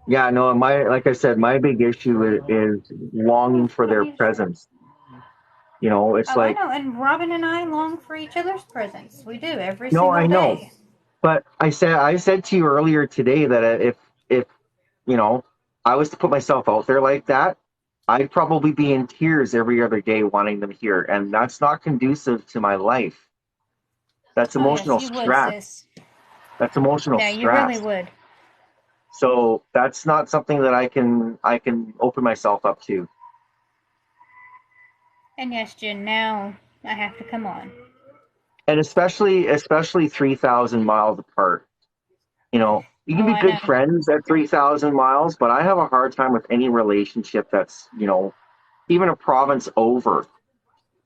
Yeah, no, like I said, my big issue is longing for their presence. You know, it's like... I know, and Robin and I long for each other's presence. We do every No, single I know. day. But I said to you earlier today that if you know, I was to put myself out there like that, I'd probably be in tears every other day wanting them here, and that's not conducive to my life. That's emotional yes, you stress. would, sis. That's emotional stress. Yeah, you really would. So that's not something that I can open myself up to. And yes, Jen, now I have to come on. And especially 3,000 miles apart. You know, you can be good friends at 3,000 miles, but I have a hard time with any relationship that's, you know, even a province over.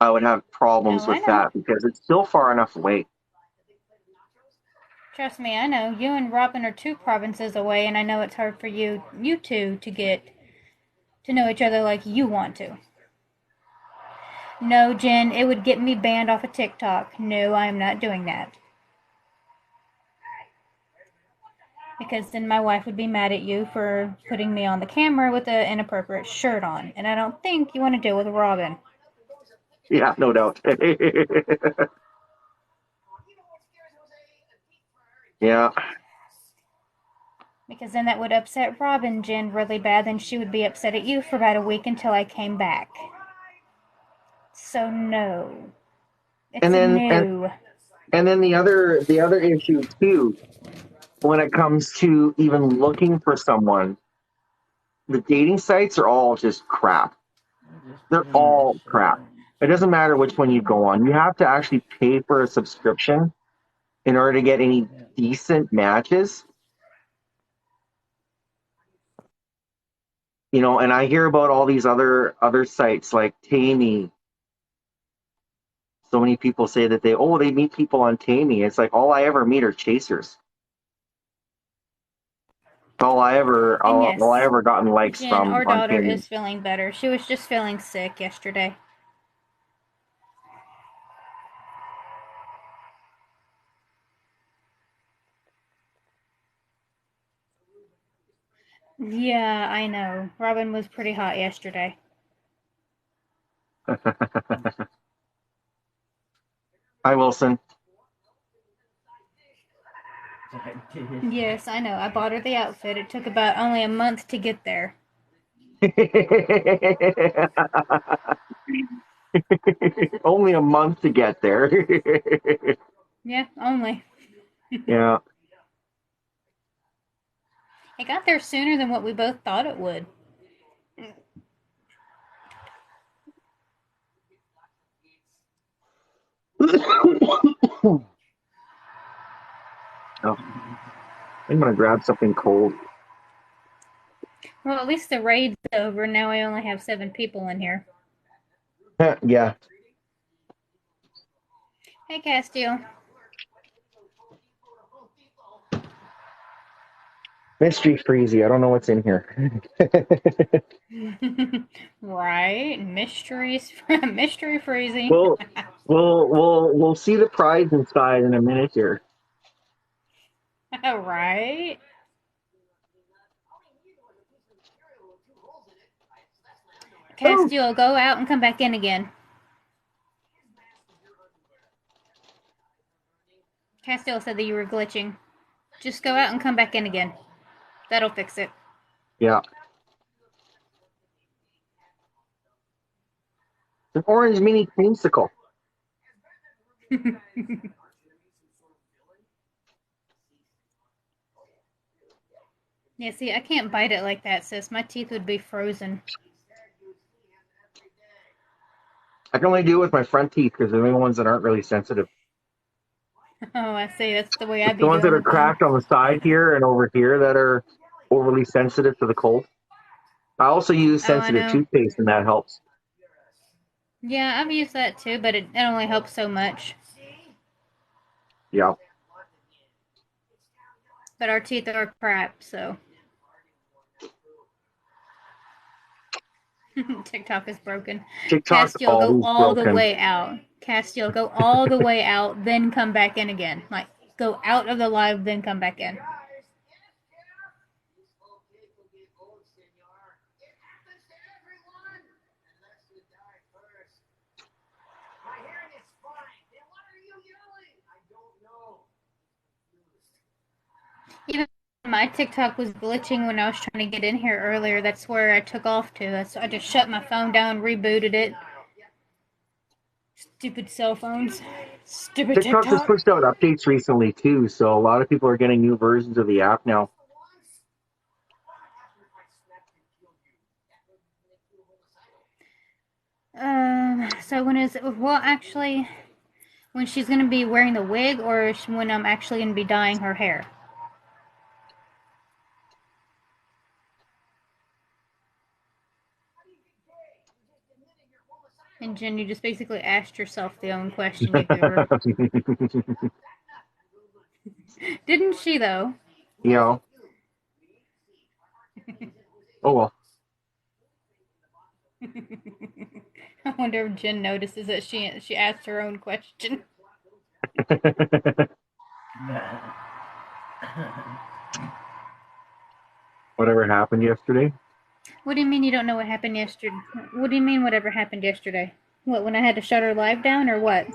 I would have problems with that because it's still far enough away. Trust me, I know. You and Robin are 2 provinces away, and I know it's hard for you two to get to know each other like you want to. No, Jen, it would get me banned off of TikTok. No, I am not doing that. Because then my wife would be mad at you for putting me on the camera with an inappropriate shirt on. And I don't think you want to deal with Robin. Yeah, no doubt. Yeah. Because then that would upset Robin, Jen, really bad. Then she would be upset at you for about a week until I came back. So no. It's and then no. And then the other issue too, when it comes to even looking for someone, the dating sites are all just crap. They're all crap. It doesn't matter which one you go on. You have to actually pay for a subscription in order to get any decent matches. You know, and I hear about all these other sites like Tammy. So many people say that they meet people on Tammy. It's like all I ever meet are chasers. All I ever gotten likes Jen, from. our daughter is feeling better. She was just feeling sick yesterday. Yeah, I know. Robin was pretty hot yesterday. Hi, Wilson. Yes, I know. I bought her the outfit. It took about only a month to get there. Only a month to get there. Yeah, only. Yeah. It got there sooner than what we both thought it would. Oh, I'm gonna grab something cold. Well, at least the raid's over. Now I only have 7 people in here. Yeah. Hey, Castile. Mystery Freezy. I don't know what's in here. Right, mystery Freezy. We'll see the prize inside in a minute here. Right. Castile, go out and come back in again. Castile said that you were glitching. Just go out and come back in again. That'll fix it. Yeah. An orange mini creamsicle. Yeah, see, I can't bite it like that, sis. My teeth would be frozen. I can only do it with my front teeth because they're the only ones that aren't really sensitive. Oh, I see. That's the way I'd It's be the ones that doing are it then. cracked on the side here and over here that are overly sensitive to the cold. I also use Oh, I sensitive know. toothpaste, and that helps. Yeah, I've used that too, but it only helps so much. Yeah. But our teeth are crap, so. TikTok is broken. TikTok's Castiel, go always all the broken. way out. Castiel, go all the way out, then come back in again. Like, go out of the live, then come back in. Even my TikTok was glitching when I was trying to get in here earlier. That's where I took off to. So I just shut my phone down, rebooted it. Stupid cell phones. Stupid TikTok just TikTok. pushed out updates recently too, so a lot of people are getting new versions of the app now. So when is it? Well, actually, when she's going to be wearing the wig, or when I'm actually going to be dyeing her hair? And Jen, you just basically asked yourself the own question, you goober. Didn't she, though? Yeah. Oh well. I wonder if Jen notices that she asked her own question. Whatever happened yesterday? What do you mean you don't know what happened yesterday? What do you mean whatever happened yesterday? What, when I had to shut her live down, or what?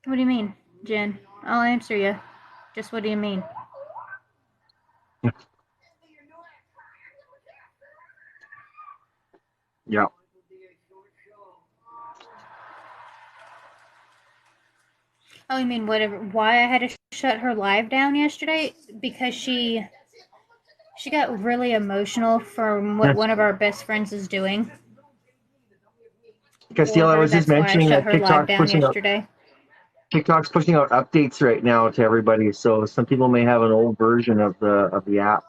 What do you mean, Jen? I'll answer you. Just what do you mean? Yeah. Oh, you mean whatever? Why I had to shut her live down yesterday? Because she got really emotional from what one of our best friends is doing for Castile, I her. was just That's why I mentioning shut that her live down yesterday. TikTok's pushing out updates right now to everybody, so some people may have an old version of the app.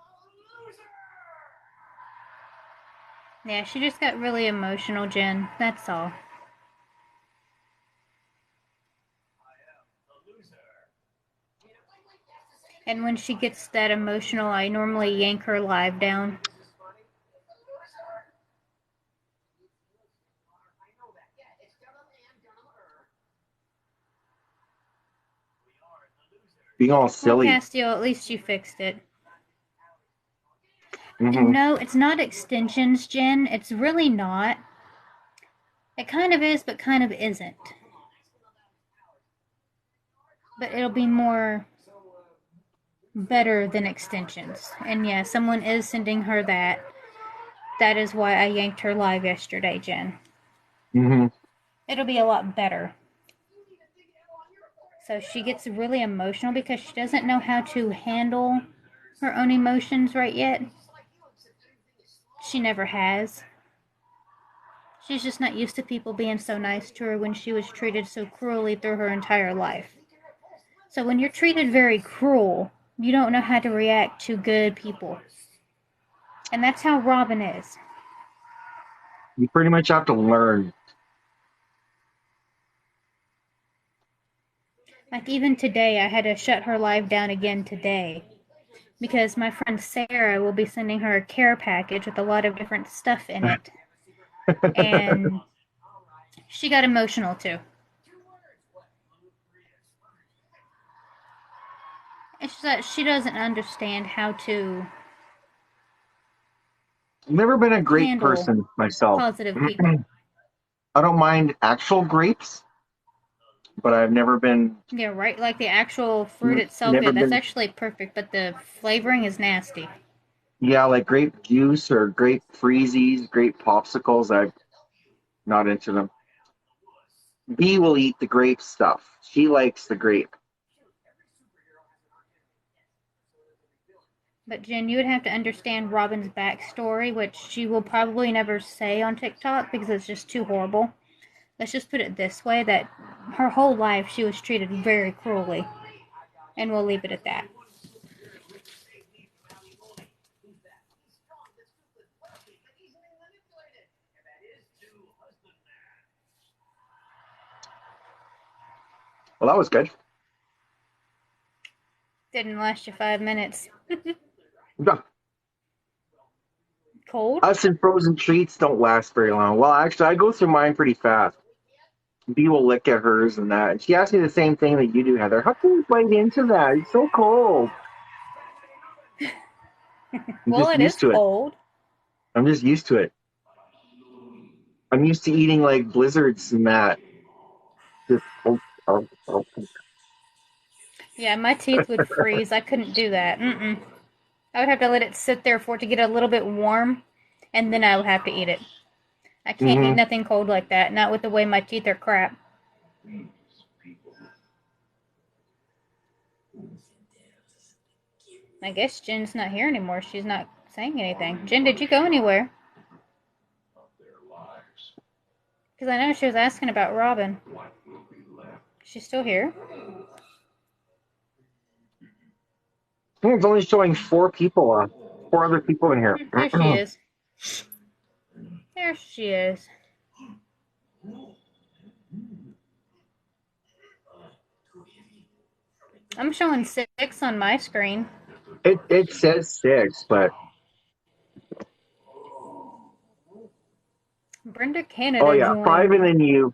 Yeah, she just got really emotional, Jen. That's all. And when she gets that emotional, I normally yank her live down. Being all Well, silly. Castiel, at least you fixed it. Mm-hmm. No, it's not extensions, Jen. It's really not. It kind of is, but kind of isn't. But it'll be more better than extensions. And yeah, someone is sending her that. That is why I yanked her live yesterday, Jen. Mm-hmm. It'll be a lot better. So she gets really emotional because she doesn't know how to handle her own emotions right yet. She never has. She's just not used to people being so nice to her when she was treated so cruelly through her entire life. So when you're treated very cruel, you don't know how to react to good people. And that's how Robin is. You pretty much have to learn. Like even today, I had to shut her live down again today. Because my friend Sarah will be sending her a care package with a lot of different stuff in it. And she got emotional too. It's just that she doesn't understand how to I've never been a grape handle person myself. positive people. I don't mind actual grapes, but I've never been. Yeah, right. Like the actual fruit itself, Never that's been. actually perfect, but the flavoring is nasty. Yeah, like grape juice or grape freezies, grape popsicles. I'm not into them. B will eat the grape stuff. She likes the grape. But Jen, you would have to understand Robin's backstory, which she will probably never say on TikTok because it's just too horrible. Let's just put it this way, that her whole life she was treated very cruelly. And we'll leave it at that. Well, that was good. Didn't last you 5 minutes. Yeah. Cold? Us and frozen treats don't last very long. Well, actually, I go through mine pretty fast. B will lick at hers and that. And she asked me the same thing that you do, Heather. How can you bite into that? It's so cold. I'm Well, just it is used to it. cold. I'm just used to it. I'm used to eating like blizzards and that. Just, Yeah, my teeth would freeze. I couldn't do that. Mm-mm. I would have to let it sit there for it to get a little bit warm, and then I would have to eat it. I can't eat nothing cold like that, not with the way my teeth are crap. I guess Jen's not here anymore. She's not saying anything. Jen, did you go anywhere? Because I know she was asking about Robin. She's still here? It's only showing four other people in here. There she is. There she is. I'm showing 6 on my screen. It says 6, but Brenda Canada yeah, joined. 5 and then you.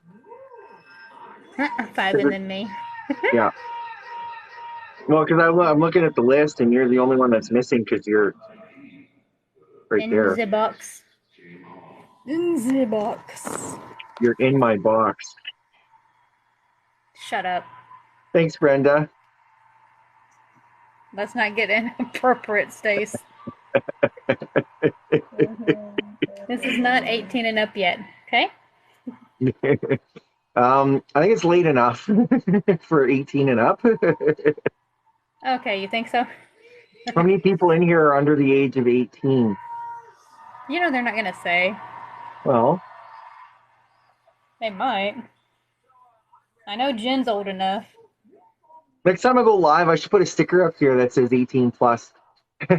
5 and then me. Yeah. Well, because I'm looking at the list and you're the only one that's missing because you're right there. In the box. In the box. You're in my box. Shut up. Thanks, Brenda. Let's not get inappropriate, Stace. This is not 18 and up yet, okay? I think it's late enough for 18 and up. Okay, you think so? How many people in here are under the age of 18? You know they're not going to say. Well, They might. I know Jen's old enough. next time I go live, I should put a sticker up here that says 18 plus. I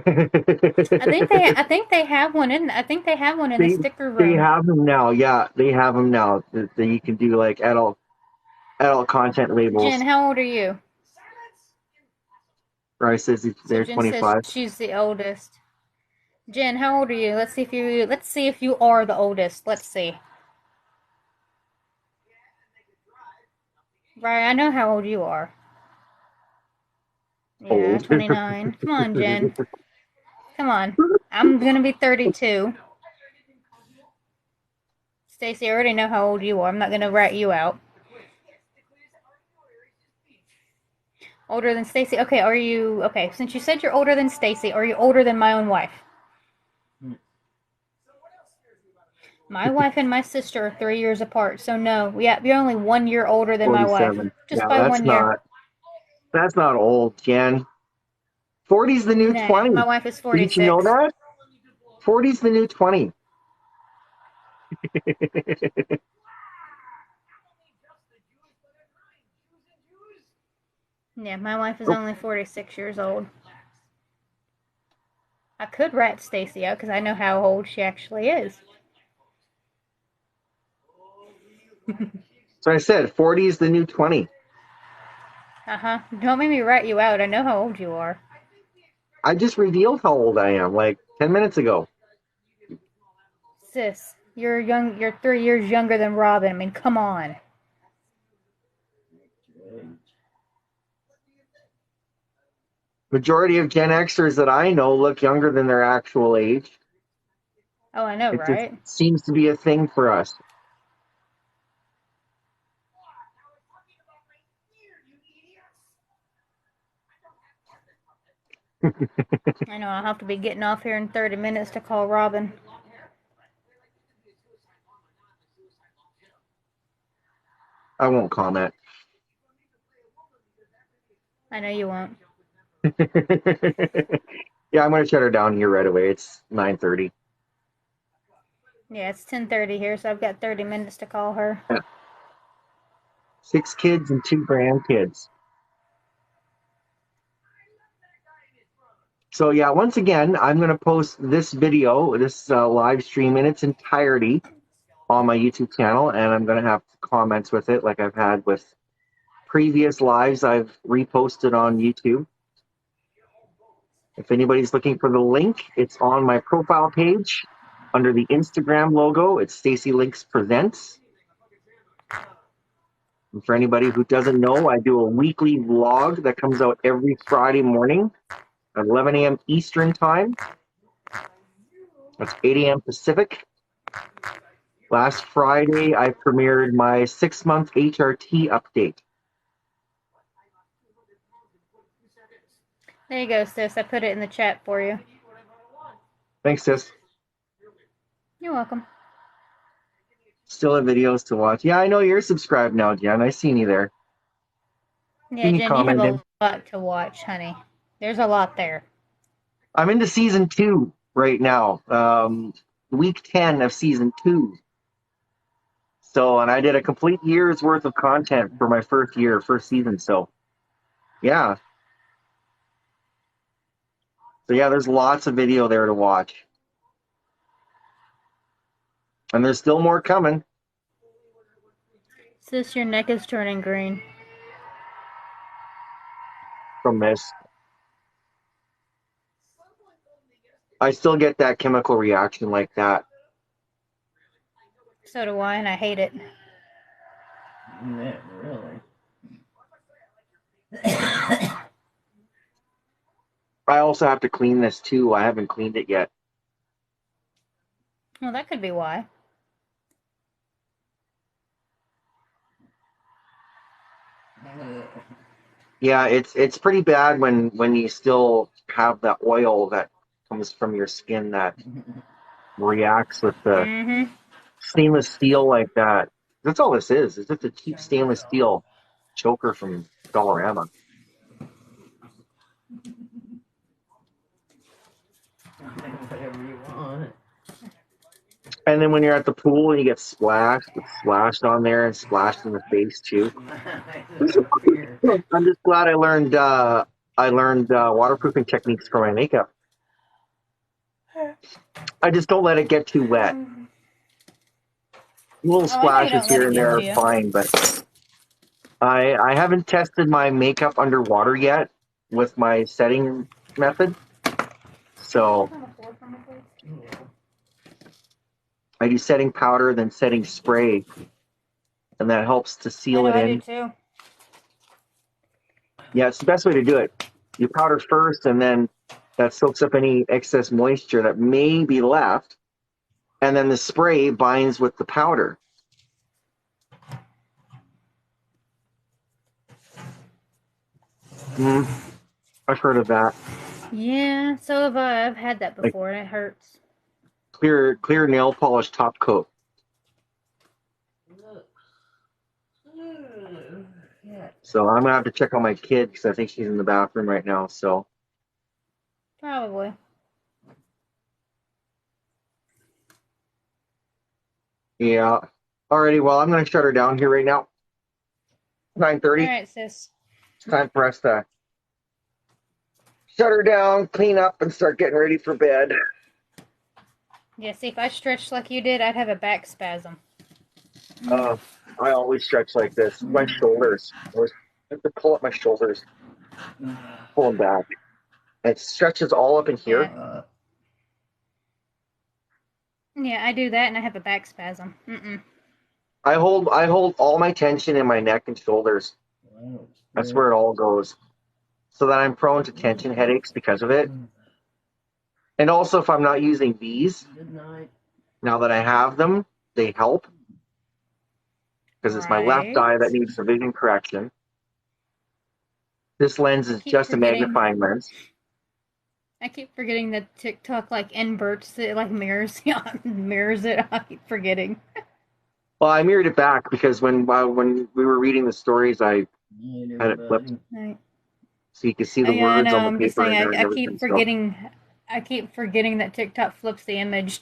think they have one in the sticker room. They have them now. Yeah, they have them now. That you can do like adult content labels. Jen, how old are you? Bryce says they're Jen 25. says she's the oldest. Jen, how old are you? Let's see if you are the oldest. Let's see. Right, I know how old you are. Yeah, Old. 29. Come on, Jen. Come on. I'm gonna be 32. Stacy, I already know how old you are. I'm not gonna rat you out. Older than Stacy? Okay, are you... Okay, since you said you're older than Stacy, are you older than my own wife? My wife and my sister are 3 years apart, so no. Yeah, you're only 1 year older than my wife. Just by 1 year. That's not old, Jen. 40's the new 20. My wife is 46. Did you know that? 40's the new 20. Yeah, my wife is only 46 years old. I could rat Stacy out because I know how old she actually is. So I said 40 is the new 20. Don't make me rat you out. I know how old you are. I just revealed how old I am like 10 minutes ago. Sis, you're young. You're 3 years younger than Robin. I mean, come on. Majority of Gen Xers that I know look younger than their actual age. Oh, I know, right? Just seems to be a thing for us. I know I'll have to be getting off here in 30 minutes to call Robin. I won't comment. I know you won't. Yeah, I'm going to shut her down here right away. It's 9:30. Yeah, it's 10:30 here, so I've got 30 minutes to call her. Yeah. 6 kids and 2 grandkids. So yeah, once again, I'm going to post this video, this live stream in its entirety on my YouTube channel, and I'm going to have comments with it like I've had with previous lives I've reposted on YouTube. If anybody's looking for the link, it's on my profile page under the Instagram logo. It's Stacy Links Presents. And for anybody who doesn't know, I do a weekly vlog that comes out every Friday morning at 11 a.m. Eastern Time. That's 8 a.m. Pacific. Last Friday, I premiered my 6-month HRT update. There you go, sis. I put it in the chat for you. Thanks, sis. You're welcome. Still have videos to watch. Yeah, I know you're subscribed now, Jen. I seen you there. Yeah, Jen, you have a lot to watch, honey. There's a lot there. I'm into season 2 right now. Week 10 of season 2. So, and I did a complete year's worth of content for my first season. So, yeah. So, yeah, there's lots of video there to watch. And there's still more coming. Sis, your neck is turning green. From this. I still get that chemical reaction like that. So do I, and I hate it. Yeah, really. I also have to clean this too. I haven't cleaned it yet. Well, that could be why. Yeah, it's pretty bad when you still have that oil that comes from your skin that reacts with the stainless steel like that. That's all this is. It's just a cheap stainless steel choker from Dollarama. Whatever you want. And then when you're at the pool and you get splashed, it's splashed on there and splashed in the face too. I'm just glad I learned waterproofing techniques for my makeup. I just don't let it get too wet. Little splashes here and there are fine, but I haven't tested my makeup underwater yet with my setting method. So I do setting powder, then setting spray, and that helps to seal it in. I do too. Yeah, it's the best way to do it. You powder first, and then that soaks up any excess moisture that may be left, and then the spray binds with the powder. I've heard of that. Yeah, so have I. I've had that before, and it hurts. Clear nail polish top coat. So I'm gonna have to check on my kid because I think she's in the bathroom right now. So Probably. yeah. Alrighty, well I'm gonna shut her down here right now. 9:30. All right, sis. It's time for us to shut her down, clean up, and start getting ready for bed. Yeah, see, if I stretched like you did, I'd have a back spasm. I always stretch like this. My shoulders. I have to pull up my shoulders. Pull them back. It stretches all up in here. Yeah, I do that, and I have a back spasm. I hold all my tension in my neck and shoulders. That's where it all goes. So that I'm prone to tension headaches because of it. And also if I'm not using these, now that I have them, they help. Because it's my left eye that needs the vision correction. This lens is just a magnifying lens. I keep forgetting that TikTok like inverts it, like mirrors it. I keep forgetting. Well, I mirrored it back because when we were reading the stories, I You had know, it flipped buddy. Right. so you could see the Yeah, I words know. on the I'm just paper in saying. there and I everything. keep forgetting. I keep forgetting that TikTok flips the image.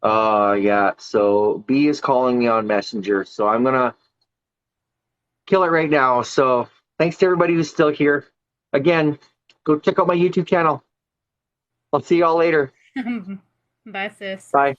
Yeah. So B is calling me on Messenger, so I'm gonna kill it right now. So thanks to everybody who's still here. Again, go check out my YouTube channel. I'll see y'all later. Bye, sis. Bye.